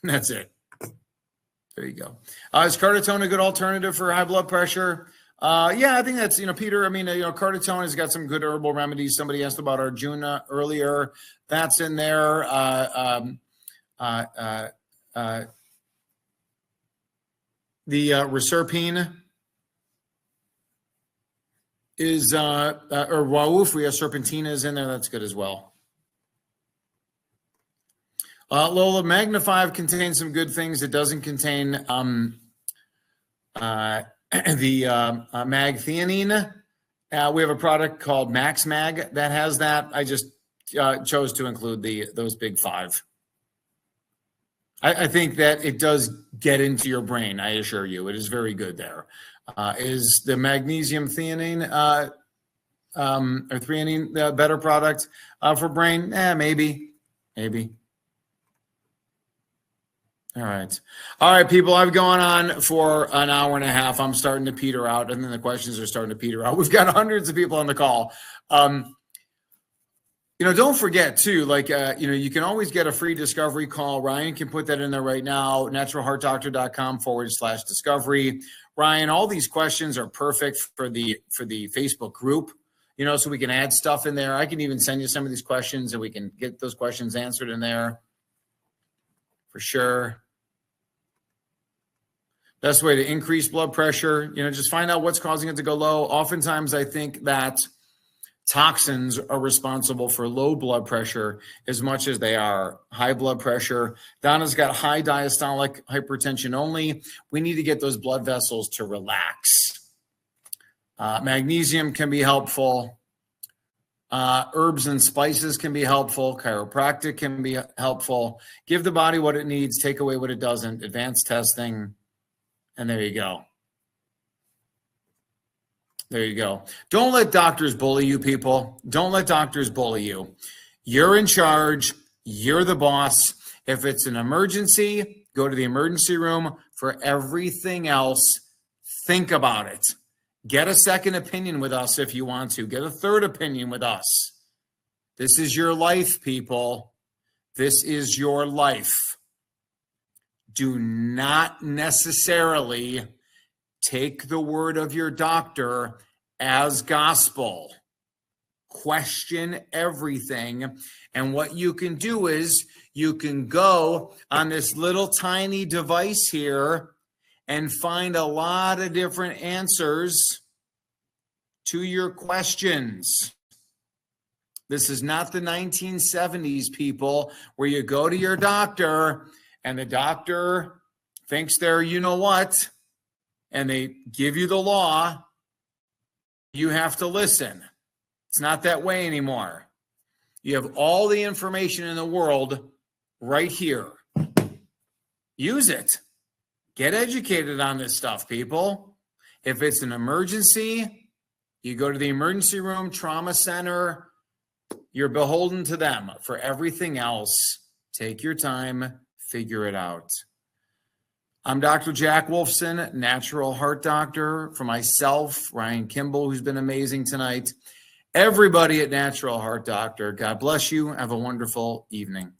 That's it. There you go. Is Carditone a good alternative for high blood pressure? Yeah, I think that's, Peter, Carditone has got some good herbal remedies. Somebody asked about Arjuna earlier. That's in there. The reserpine is, or Waufria serpentina is in there. That's good as well. Lola, Magna 5 contains some good things. It doesn't contain the mag-theanine. We have a product called Max Mag that has that. I just chose to include those big five. I think that it does get into your brain. I assure you, it is very good there. Is the magnesium theanine or threonine the better product for brain? Maybe. All right, people. I've gone on for an hour and a half. I'm starting to peter out, and then the questions are starting to peter out. We've got hundreds of people on the call. Don't forget too, you can always get a free discovery call. Ryan can put that in there right now, naturalheartdoctor.com/discovery. Ryan, all these questions are perfect for the Facebook group, so we can add stuff in there. I can even send you some of these questions and we can get those questions answered in there for sure. Best way to increase blood pressure, just find out what's causing it to go low. Oftentimes I think that toxins are responsible for low blood pressure as much as they are high blood pressure. Donna's got high diastolic hypertension only. We need to get those blood vessels to relax. Magnesium can be helpful. Herbs and spices can be helpful. Chiropractic can be helpful. Give the body what it needs, take away what it doesn't. Advanced testing. And there you go. There you go. Don't let doctors bully you, people. Don't let doctors bully you. You're in charge. You're the boss. If it's an emergency, go to the emergency room. For everything else, think about it. Get a second opinion with us if you want to. Get a third opinion with us. This is your life, people. This is your life. Do not necessarily take the word of your doctor as gospel. Question everything. And what you can do is you can go on this little tiny device here and find a lot of different answers to your questions. This is not the 1970s, people, where you go to your doctor and the doctor thinks they're you-know-what, and they give you the law. You have to listen. It's not that way anymore. You have all the information in the world right here. Use it. Get educated on this stuff, people. If it's an emergency, you go to the emergency room, trauma center. You're beholden to them. For everything else, take your time, figure it out. I'm Dr. Jack Wolfson, natural heart doctor. For myself, Ryan Kimball, who's been amazing tonight. Everybody at Natural Heart Doctor, God bless you. Have a wonderful evening.